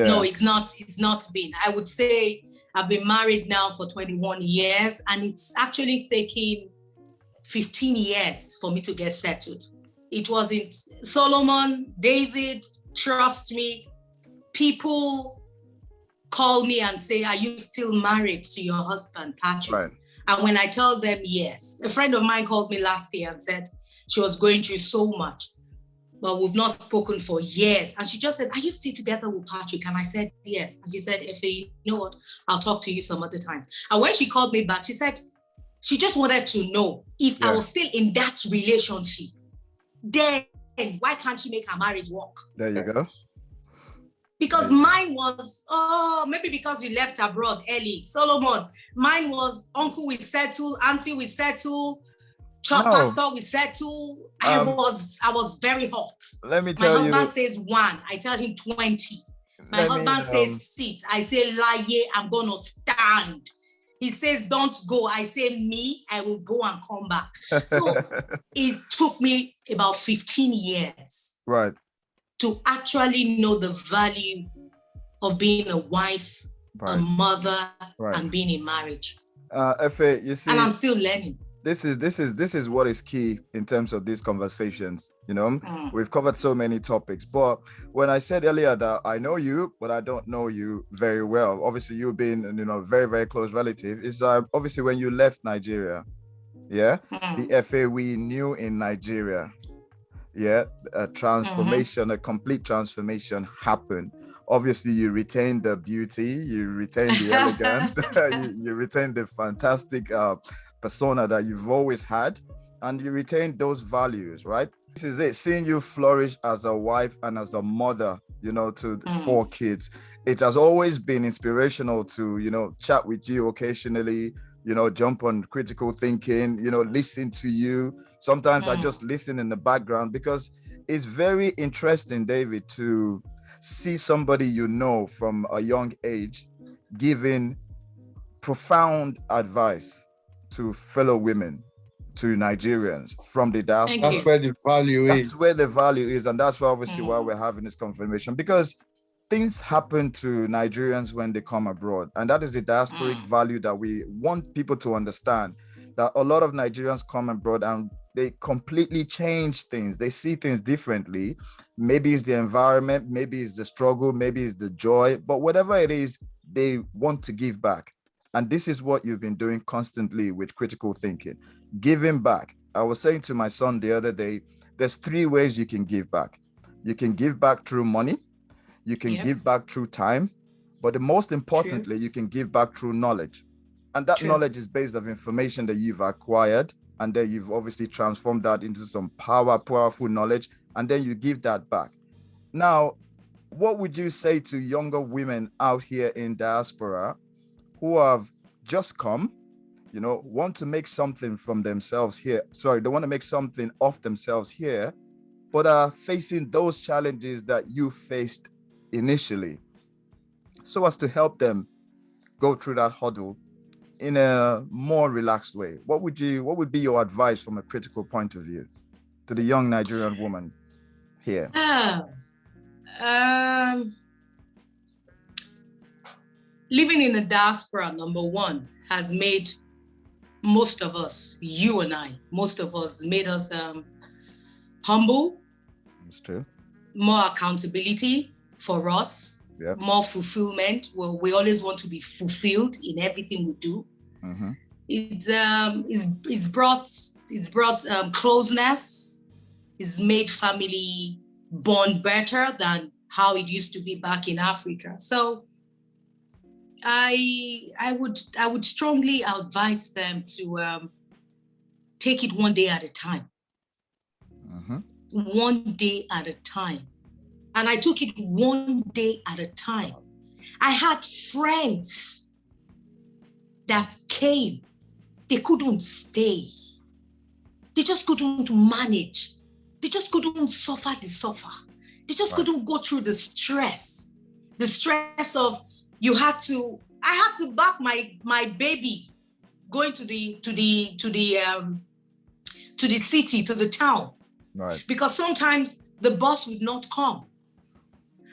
[SPEAKER 2] not. It's not been. I would say I've been married now for 21 years, and it's actually taken 15 years for me to get settled. It wasn't Solomon, David, trust me. People call me and say, are you still married to your husband, Patrick? Right. And when I tell them yes, a friend of mine called me last year and said she was going through so much, but we've not spoken for years. And she just said, are you still together with Patrick? And I said, yes. And she said, Efe, you know what? I'll talk to you some other time. And when she called me back, she said, She just wanted to know if I was still in that relationship. Then why can't she make her marriage work?
[SPEAKER 1] There you go.
[SPEAKER 2] Because mine was, maybe because you left abroad early. Solomon, mine was uncle we settle, auntie we settle, church pastor we settle. I was very hot.
[SPEAKER 1] Let me tell you.
[SPEAKER 2] My husband says 1, I tell him 20. My husband says sit, I say lie, I'm gonna stand. He says don't go, I say me, I will go and come back. So it took me about 15 years.
[SPEAKER 1] Right.
[SPEAKER 2] To actually know the value of being a wife, a mother, and being in marriage.
[SPEAKER 1] Efe, you see,
[SPEAKER 2] and I'm still learning.
[SPEAKER 1] This is what is key in terms of these conversations. You know, we've covered so many topics, but when I said earlier that I know you, but I don't know you very well. Obviously, you being, very, very close relative, is obviously when you left Nigeria, the Efe we knew in Nigeria. A transformation, a complete transformation happened. Obviously, you retained the beauty, you retained the elegance, you retained the fantastic persona that you've always had, and you retained those values, right? This is it, seeing you flourish as a wife and as a mother, to 4 kids. It has always been inspirational to, chat with you occasionally, jump on critical thinking, listen to you. Sometimes I just listen in the background because it's very interesting, David, to see somebody from a young age giving profound advice to fellow women, to Nigerians from the diaspora.
[SPEAKER 3] That's where the value is.
[SPEAKER 1] That's where the value is. And that's obviously why we're having this confirmation, because things happen to Nigerians when they come abroad. And that is the diasporic value that we want people to understand, that a lot of Nigerians come abroad and they completely change things. They see things differently. Maybe it's the environment, maybe it's the struggle, maybe it's the joy, but whatever it is, they want to give back. And this is what you've been doing constantly with critical thinking, giving back. I was saying to my son the other day, there's 3 ways you can give back. You can give back through money, you can give back through time, but the most importantly, you can give back through knowledge. And that knowledge is based on information that you've acquired, and then you've obviously transformed that into some powerful knowledge, and then you give that back. Now, what would you say to younger women out here in diaspora who have just come, want to make something from themselves here? Sorry, they want to make something of themselves here, but are facing those challenges that you faced initially, so as to help them go through that hurdle in a more relaxed way. What would be your advice from a critical point of view to the young Nigerian woman here?
[SPEAKER 2] Living in the diaspora, number 1, has made most of us, you and I, made us humble.
[SPEAKER 1] That's true.
[SPEAKER 2] More accountability for us. More fulfillment. Well, we always want to be fulfilled in everything we do. It's brought closeness. It's made family bond better than how it used to be back in Africa. So I would strongly advise them to take it one day at a time. One day at a time. And I took it one day at a time. I had friends that came. They couldn't stay. They just couldn't manage. They just couldn't suffer the suffer. They just couldn't go through the stress. The stress of I had to back my baby going to the city, to the town.
[SPEAKER 1] Right.
[SPEAKER 2] Because sometimes the bus would not come.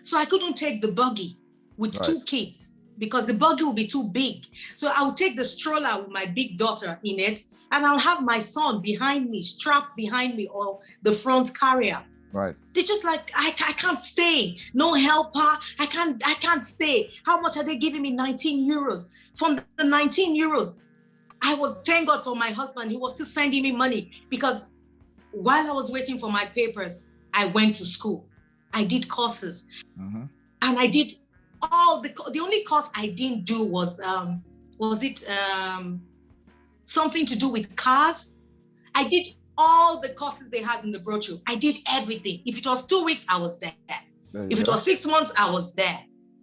[SPEAKER 2] So I couldn't take the buggy with 2 kids because the buggy would be too big. So I would take the stroller with my big daughter in it, and I'll have my son behind me, strapped behind me, or the front carrier.
[SPEAKER 1] Right.
[SPEAKER 2] They're just like, I can't stay. No helper. I can't stay. How much are they giving me? 19 euros. From the 19 euros, I would thank God for my husband. He was still sending me money because while I was waiting for my papers, I went to school. I did courses, and I did all the only course I didn't do was something to do with cars. I did all the courses they had in the brochure. I did everything. If it was 2 weeks, I was there. If it was 6 months, I was there.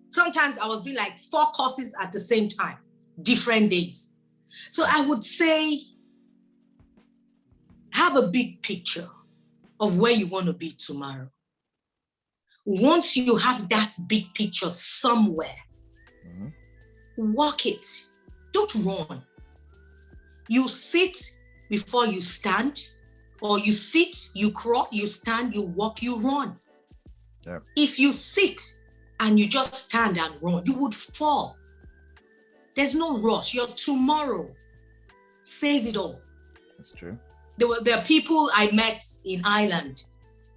[SPEAKER 2] Sometimes I was doing like 4 courses at the same time, different days. So I would say, have a big picture of where you want to be tomorrow. Once you have that big picture somewhere, walk it. Don't run. You sit before you stand, or you sit, you crawl, you stand, you walk, you run.
[SPEAKER 1] Yeah.
[SPEAKER 2] If you sit and you just stand and run, you would fall. There's no rush. Your tomorrow says it all.
[SPEAKER 1] That's true.
[SPEAKER 2] There are people I met in Ireland,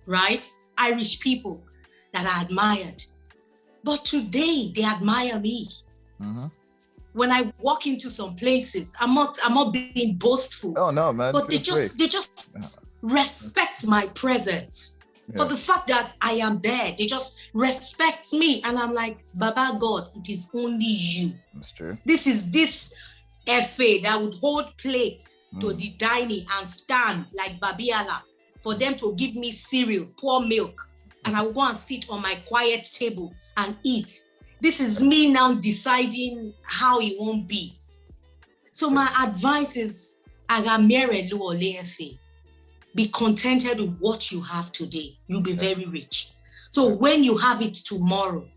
[SPEAKER 2] right? Irish people that I admired. But today they admire me.
[SPEAKER 1] Mm-hmm.
[SPEAKER 2] When I walk into some places, I'm not being boastful.
[SPEAKER 1] Oh no, man.
[SPEAKER 2] But they just respect my presence.
[SPEAKER 1] Yeah.
[SPEAKER 2] For the fact that I am there. They just respect me. And I'm like, Baba God, it is only you.
[SPEAKER 1] That's true.
[SPEAKER 2] This is this Efe that would hold plates to the dining and stand like Babiala for them to give me cereal, pour milk. And I will go and sit on my quiet table and eat. This is me now deciding how it won't be. So my advice is, be contented with what you have today. You'll be very rich. So when you have it tomorrow,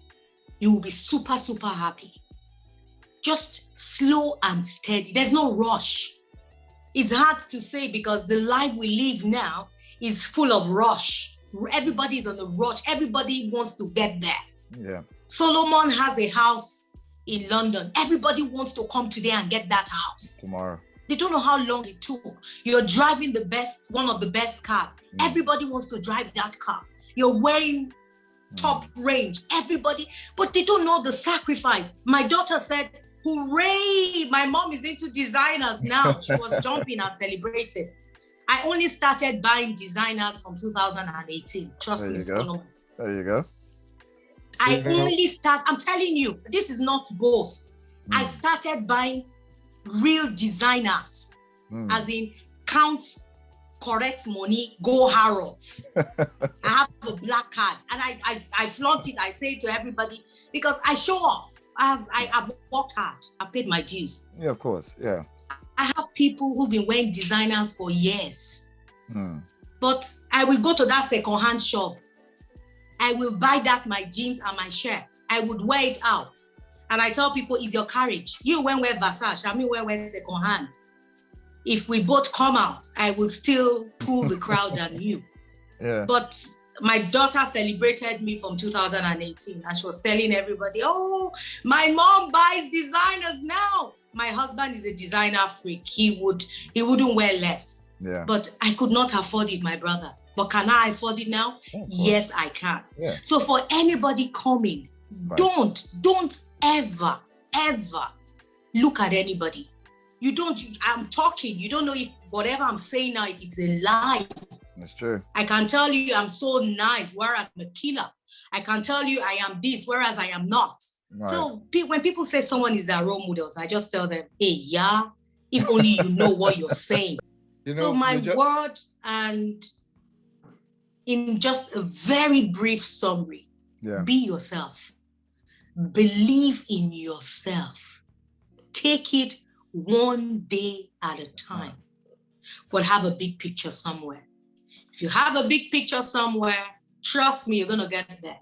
[SPEAKER 2] you will be super, super happy. Just slow and steady. There's no rush. It's hard to say because the life we live now is full of rush. Everybody's on the rush. Everybody wants to get there.
[SPEAKER 1] Yeah.
[SPEAKER 2] Solomon has a house in London. Everybody wants to come today and get that house.
[SPEAKER 1] Tomorrow.
[SPEAKER 2] They don't know how long it took. You're driving one of the best cars. Everybody wants to drive that car. You're wearing top range. Everybody, but they don't know the sacrifice. My daughter said, hooray, my mom is into designers now. She was jumping and celebrated. I only started buying designers from 2018. Trust me, Solomon.
[SPEAKER 1] There you go.
[SPEAKER 2] I'm telling you, this is not boast. I started buying real designers, as in count correct money, go Harrods. I have a black card and I flaunt it. I say to everybody because I show off. I've worked hard. I've paid my dues.
[SPEAKER 1] Yeah, of course. Yeah.
[SPEAKER 2] I have people who've been wearing designers for years. But I will go to that second-hand shop. I will buy my jeans and my shirt. I would wear it out. And I tell people, it's your courage. You wear Versace, I mean wear second-hand. If we both come out, I will still pull the crowd than you.
[SPEAKER 1] Yeah.
[SPEAKER 2] But my daughter celebrated me from 2018 and she was telling everybody, oh, my mom buys designers now. My husband is a designer freak. He wouldn't wear less.
[SPEAKER 1] Yeah.
[SPEAKER 2] But I could not afford it, my brother. But can I afford it now? Yes, I can.
[SPEAKER 1] Yeah.
[SPEAKER 2] So for anybody coming, don't ever look at anybody. I'm talking, you don't know if whatever I'm saying now, if it's a lie.
[SPEAKER 1] That's true.
[SPEAKER 2] I can tell you I'm so nice, whereas I'm a killer. I can tell you I am this, whereas I am not. Right. So when people say someone is their role models, I just tell them, hey, if only you know what you're saying. So my word, and in just a very brief summary, be yourself. Believe in yourself. Take it one day at a time, but have a big picture somewhere. If you have a big picture somewhere, trust me, you're going to get there.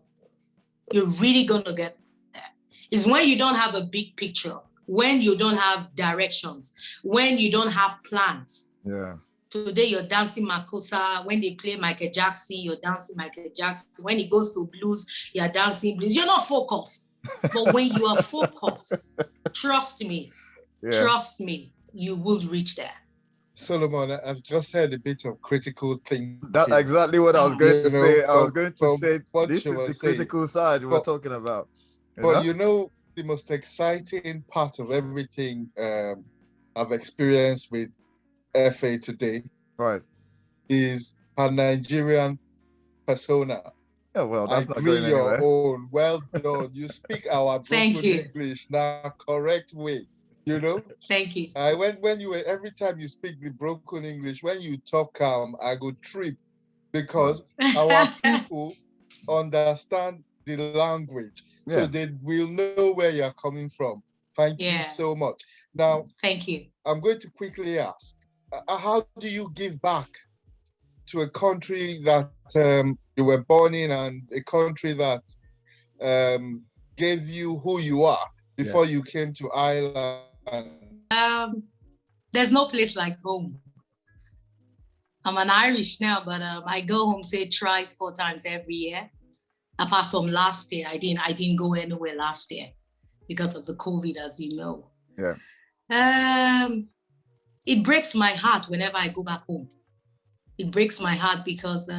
[SPEAKER 2] You're really going to get there. It's when you don't have a big picture, when you don't have directions, when you don't have plans.
[SPEAKER 1] Yeah.
[SPEAKER 2] Today you're dancing Makossa. When they play Michael Jackson, you're dancing Michael Jackson. When it goes to blues, you're dancing blues. You're not focused. But when you are focused, trust me, you will reach there.
[SPEAKER 3] Solomon, I've just heard a bit of critical thinking.
[SPEAKER 1] That's exactly what I was going to say. I was going to say, this is the critical side we're talking about.
[SPEAKER 3] But the most exciting part of everything I've experienced with Efe today is her Nigerian persona.
[SPEAKER 1] Yeah, well, that's not
[SPEAKER 3] agree
[SPEAKER 1] going
[SPEAKER 3] your
[SPEAKER 1] anywhere.
[SPEAKER 3] Own. Well done. You speak our broken English now, correct way. You know?
[SPEAKER 2] Thank you.
[SPEAKER 3] When you were, every time you speak the broken English, when you talk I go trip, because our people understand the language, so they will know where you're coming from. Thank you so much. Now,
[SPEAKER 2] thank you.
[SPEAKER 3] I'm going to quickly ask, how do you give back to a country that you were born in, and a country that gave you who you are before you came to Ireland?
[SPEAKER 2] There's no place like home. I'm an Irish now, but I go home, say, thrice, 4 times every year. Apart from last year, I didn't go anywhere last year because of the COVID, as you know.
[SPEAKER 1] Yeah.
[SPEAKER 2] It breaks my heart whenever I go back home. It breaks my heart because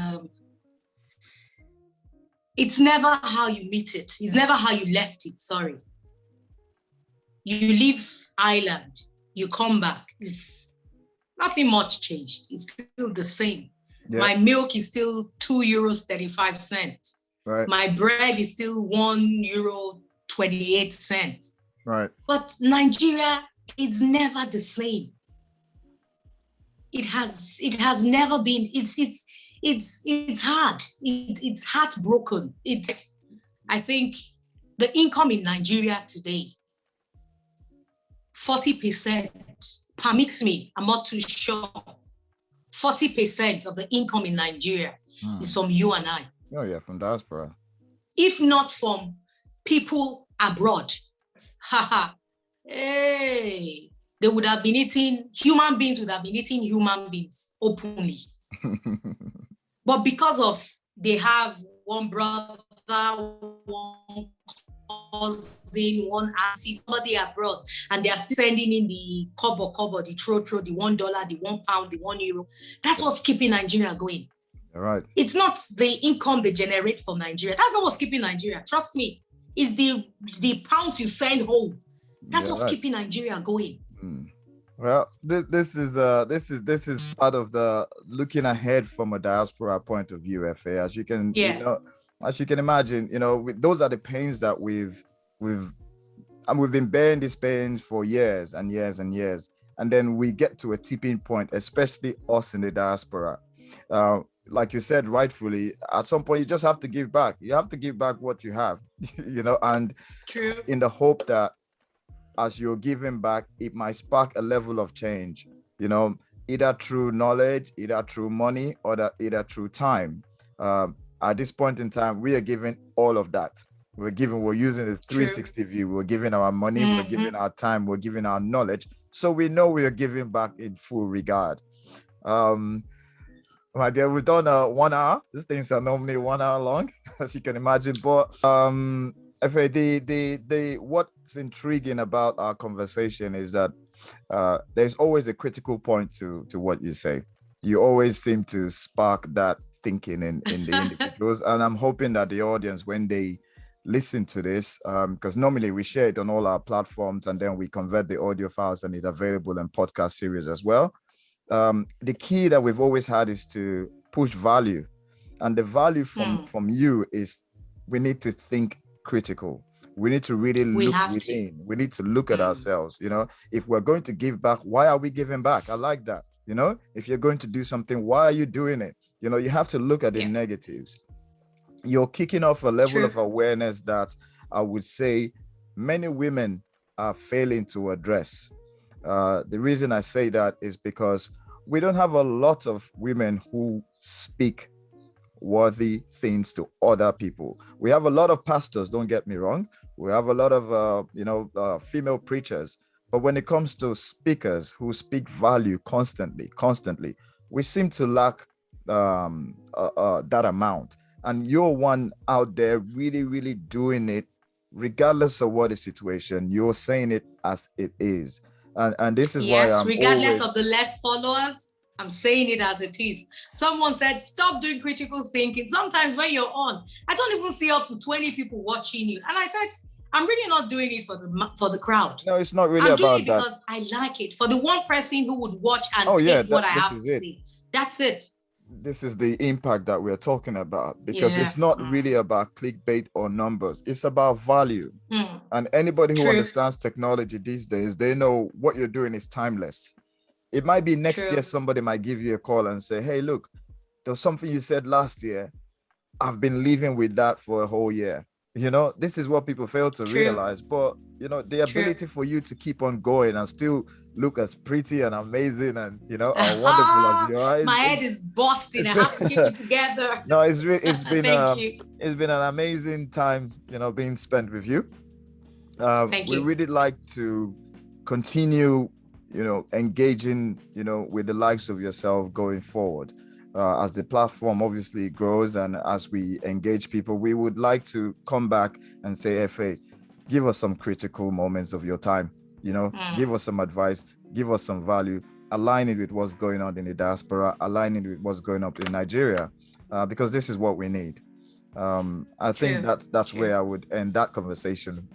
[SPEAKER 2] it's never how you meet it. It's never how you left it, sorry. You leave Ireland, you come back. It's nothing much changed. It's still the same. Yeah. My milk is still €2.35.
[SPEAKER 1] Right.
[SPEAKER 2] My bread is still €1.28.
[SPEAKER 1] Right.
[SPEAKER 2] But Nigeria, it's never the same. It has never been. It's hard. It's heartbroken. I think the income in Nigeria today, 40%, permits me, I'm not too sure, 40% of the income in Nigeria is from you and I.
[SPEAKER 1] Oh yeah, from diaspora.
[SPEAKER 2] If not from people abroad, hey, they would have been eating, human beings would have been eating human beings openly. But because of, they have one brother, one cousin, one auntie, somebody abroad, and they are still sending in the kobo, the tro, the $1, the £1, the €1. That's what's keeping Nigeria going.
[SPEAKER 1] All right.
[SPEAKER 2] It's not the income they generate from Nigeria. That's not what's keeping Nigeria. Trust me. It's the pounds you send home. That's what's keeping Nigeria going.
[SPEAKER 1] Well, this is part of the looking ahead from a diaspora point of view, Efe. As you can, as you can imagine, those are the pains that we've been bearing these pains for years and years and years, and then we get to a tipping point, especially us in the diaspora. Like you said, rightfully, at some point you just have to give back. You have to give back what you have, and
[SPEAKER 2] true,
[SPEAKER 1] in the hope that as you're giving back, it might spark a level of change, either through knowledge, either through money, or either through time. At this point in time, we are giving all of that. We're using this 360 view. We're giving our money, we're giving our time, we're giving our knowledge. So we know we are giving back in full regard. My dear, we've done 1 hour. These things are normally 1 hour long, as you can imagine. But Efe, what's intriguing about our conversation is that there's always a critical point to what you say. You always seem to spark that thinking in the individuals, and I'm hoping that the audience, when they listen to this, because normally we share it on all our platforms, and then we convert the audio files, and it's available in podcast series as well. The key that we've always had is to push value, and the value from you is we need to think critical. We need to really look within. We need to look at ourselves. If we're going to give back, why are we giving back? I like that. If you're going to do something, why are you doing it? You have to look at the negatives. You're kicking off a level of awareness that I would say many women are failing to address. The reason I say that is because we don't have a lot of women who speak worthy things to other people. We have a lot of pastors, don't get me wrong. We have a lot of female preachers, but when it comes to speakers who speak value constantly, we seem to lack that amount. And you're one out there really, really doing it, regardless of what the situation. You're saying it as it is. And this is why I'm
[SPEAKER 2] regardless of the less followers, I'm saying it as it is. Someone said, stop doing critical thinking. Sometimes when you're on, I don't even see up to 20 people watching you. And I said, I'm really not doing it for the crowd.
[SPEAKER 1] No, it's not really about that.
[SPEAKER 2] I'm doing it because I like it. For the one person who would watch and take what I have to say. That's it.
[SPEAKER 1] this is the impact that we're talking about, because it's not really about clickbait or numbers. It's about value. And anybody who understands technology these days, they know what you're doing is timeless. It might be next year somebody might give you a call and say, hey, look, there was something you said last year. I've been living with that for a whole year. You know, this is what people fail to realize. But, you know, the ability for you to keep on going and still look as pretty and amazing and, you know, as wonderful as you are.
[SPEAKER 2] My head is busting. I have to keep it together.
[SPEAKER 1] No, it's been it's been an amazing time, you know, being spent with you.
[SPEAKER 2] Thank you.
[SPEAKER 1] We really like to continue, you know, engaging, you know, with the likes of yourself going forward. As the platform obviously grows and as we engage people, we would like to come back and say, Efe, give us some critical moments of your time, you know, give us some advice, give us some value, align it with what's going on in the diaspora, align it with what's going on in Nigeria, because this is what we need. I think that's where I would end that conversation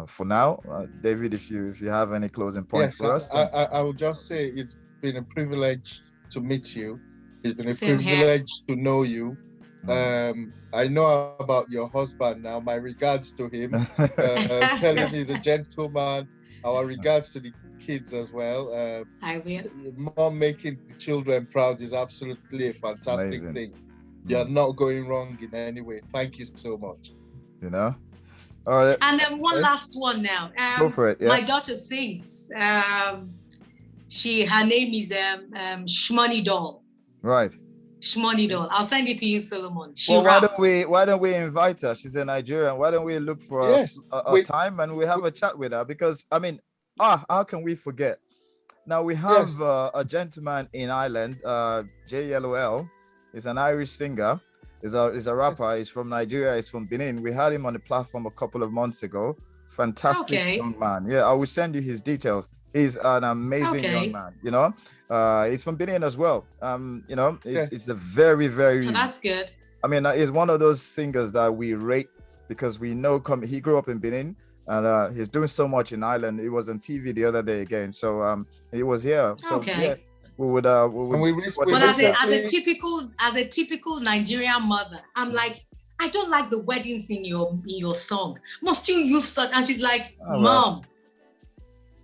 [SPEAKER 1] for now. David, if you have any closing points for us.
[SPEAKER 3] I will just say it's been a privilege to meet you. It's been a privilege to know you. I know about your husband now. My regards to him. Tell him he's a gentleman. Our regards to the kids as well.
[SPEAKER 2] I will.
[SPEAKER 3] Mom making the children proud is absolutely a fantastic thing. You're not going wrong in any way. Thank you so much.
[SPEAKER 1] You know? All right.
[SPEAKER 2] And then one last one now.
[SPEAKER 1] Go for it. Yeah.
[SPEAKER 2] My daughter sings. Her name is Shmoney Doll.
[SPEAKER 1] Right.
[SPEAKER 2] Shmoney Doll. I'll send it to you, Solomon.
[SPEAKER 1] Why don't we invite her? She's a Nigerian. Why don't we look for a time and we have a chat with her? Because I mean, how can we forget? Now we have a gentleman in Ireland, JLOL. He's an Irish singer. He's a rapper. He's from Nigeria. He's from Benin. We had him on the platform a couple of months ago. Fantastic young man. Yeah, I will send you his details. He's an amazing young man, you know. He's from Benin as well. You know, it's a very, very...
[SPEAKER 2] that's good.
[SPEAKER 1] I mean, he's one of those singers that we rate because we know he grew up in Benin and he's doing so much in Ireland. He was on TV the other day again. So he was here. So, we would
[SPEAKER 2] but as a typical Nigerian mother, I'm like, I don't like the weddings in your song. Must you use such? And she's like, Mom,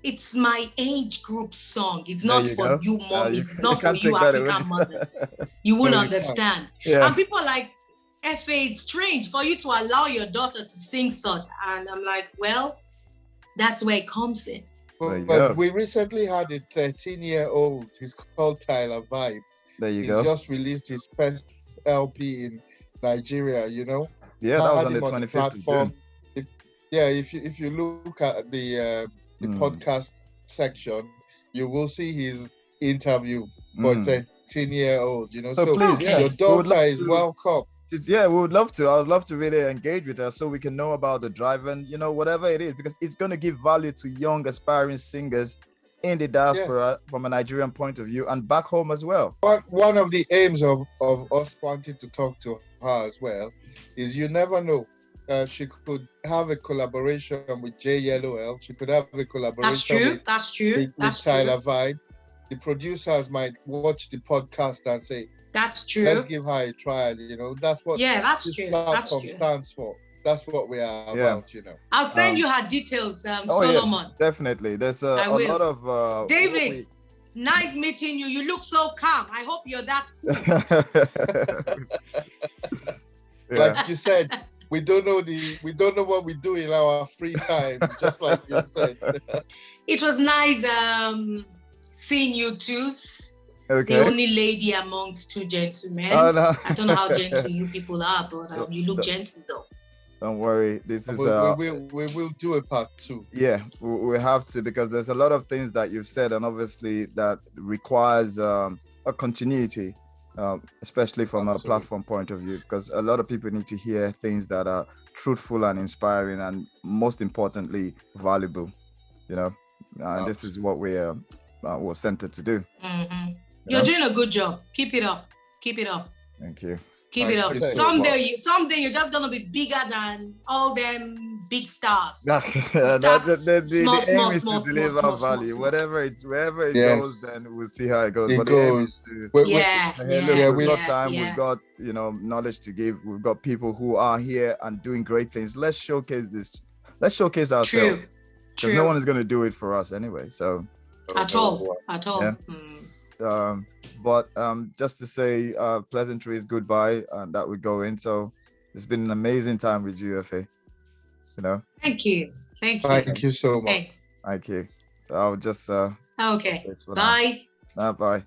[SPEAKER 2] it's my age group song. It's not for you mommies. It's not for you African mothers. You won't understand. Yeah. And people are like, Efe, it's strange for you to allow your daughter to sing such. And I'm like, well, that's where it comes in.
[SPEAKER 3] But we recently had a 13-year-old. He's called Tyler Vibe.
[SPEAKER 1] There you go.
[SPEAKER 3] He's just released his first LP in Nigeria, you know?
[SPEAKER 1] Yeah, that was on the 25th of June.
[SPEAKER 3] If you look at the podcast section, you will see his interview for a 13-year-old, you know?
[SPEAKER 1] So please,
[SPEAKER 3] your daughter is welcome.
[SPEAKER 1] Yeah, we would love to. I would love to really engage with her so we can know about the drive and, you know, whatever it is, because it's going to give value to young aspiring singers in the diaspora from a Nigerian point of view and back home as well.
[SPEAKER 3] One of the aims of us wanting to talk to her as well is you never know. She could have a collaboration with JLOL. She could have a collaboration with Tyler Vibe. The producers might watch the podcast and say,
[SPEAKER 2] that's true.
[SPEAKER 3] Let's give her a trial, you know. That's what
[SPEAKER 2] this
[SPEAKER 3] platform stands for. That's what we are about, you know.
[SPEAKER 2] I'll send you her details, Solomon.
[SPEAKER 1] Yeah, definitely. There's a lot of...
[SPEAKER 2] David, nice meeting you. You look so calm. I hope you're that
[SPEAKER 3] cool. Like you said, we don't know what we do in our free time, just like you said.
[SPEAKER 2] It was nice seeing you too.
[SPEAKER 1] Okay.
[SPEAKER 2] The only lady amongst two gentlemen. Oh, no. I don't know how gentle you people are, but you look gentle though.
[SPEAKER 1] Don't worry. This is
[SPEAKER 3] we will do a part 2.
[SPEAKER 1] Yeah, we have to, because there's a lot of things that you've said, and obviously that requires a continuity, especially from a platform point of view, because a lot of people need to hear things that are truthful and inspiring, and most importantly, valuable. You know, and this is what we're centered to do.
[SPEAKER 2] Mm-hmm. You're doing a good job. Keep it up.
[SPEAKER 1] Thank you.
[SPEAKER 2] Keep it up. Someday you're just gonna be bigger than all them big stars.
[SPEAKER 1] The aim is to deliver value.
[SPEAKER 2] Small.
[SPEAKER 1] Wherever it
[SPEAKER 3] Yes.
[SPEAKER 1] goes, then we'll see how it goes.
[SPEAKER 3] It
[SPEAKER 1] But the aim is
[SPEAKER 3] goes.
[SPEAKER 1] to
[SPEAKER 3] We-
[SPEAKER 1] we've got time, we've got knowledge to give, we've got people who are here and doing great things. Let's showcase this. Let's showcase ourselves. Because no one is going to do it for us anyway. So
[SPEAKER 2] at all.
[SPEAKER 1] Yeah. But just to say pleasantries goodbye, and that we go in. So it's been an amazing time with you, Efe.
[SPEAKER 2] Thank you.
[SPEAKER 3] Thank you so much.
[SPEAKER 2] Thanks.
[SPEAKER 1] Thank you. So I'll just
[SPEAKER 2] Okay. Bye.
[SPEAKER 1] Bye.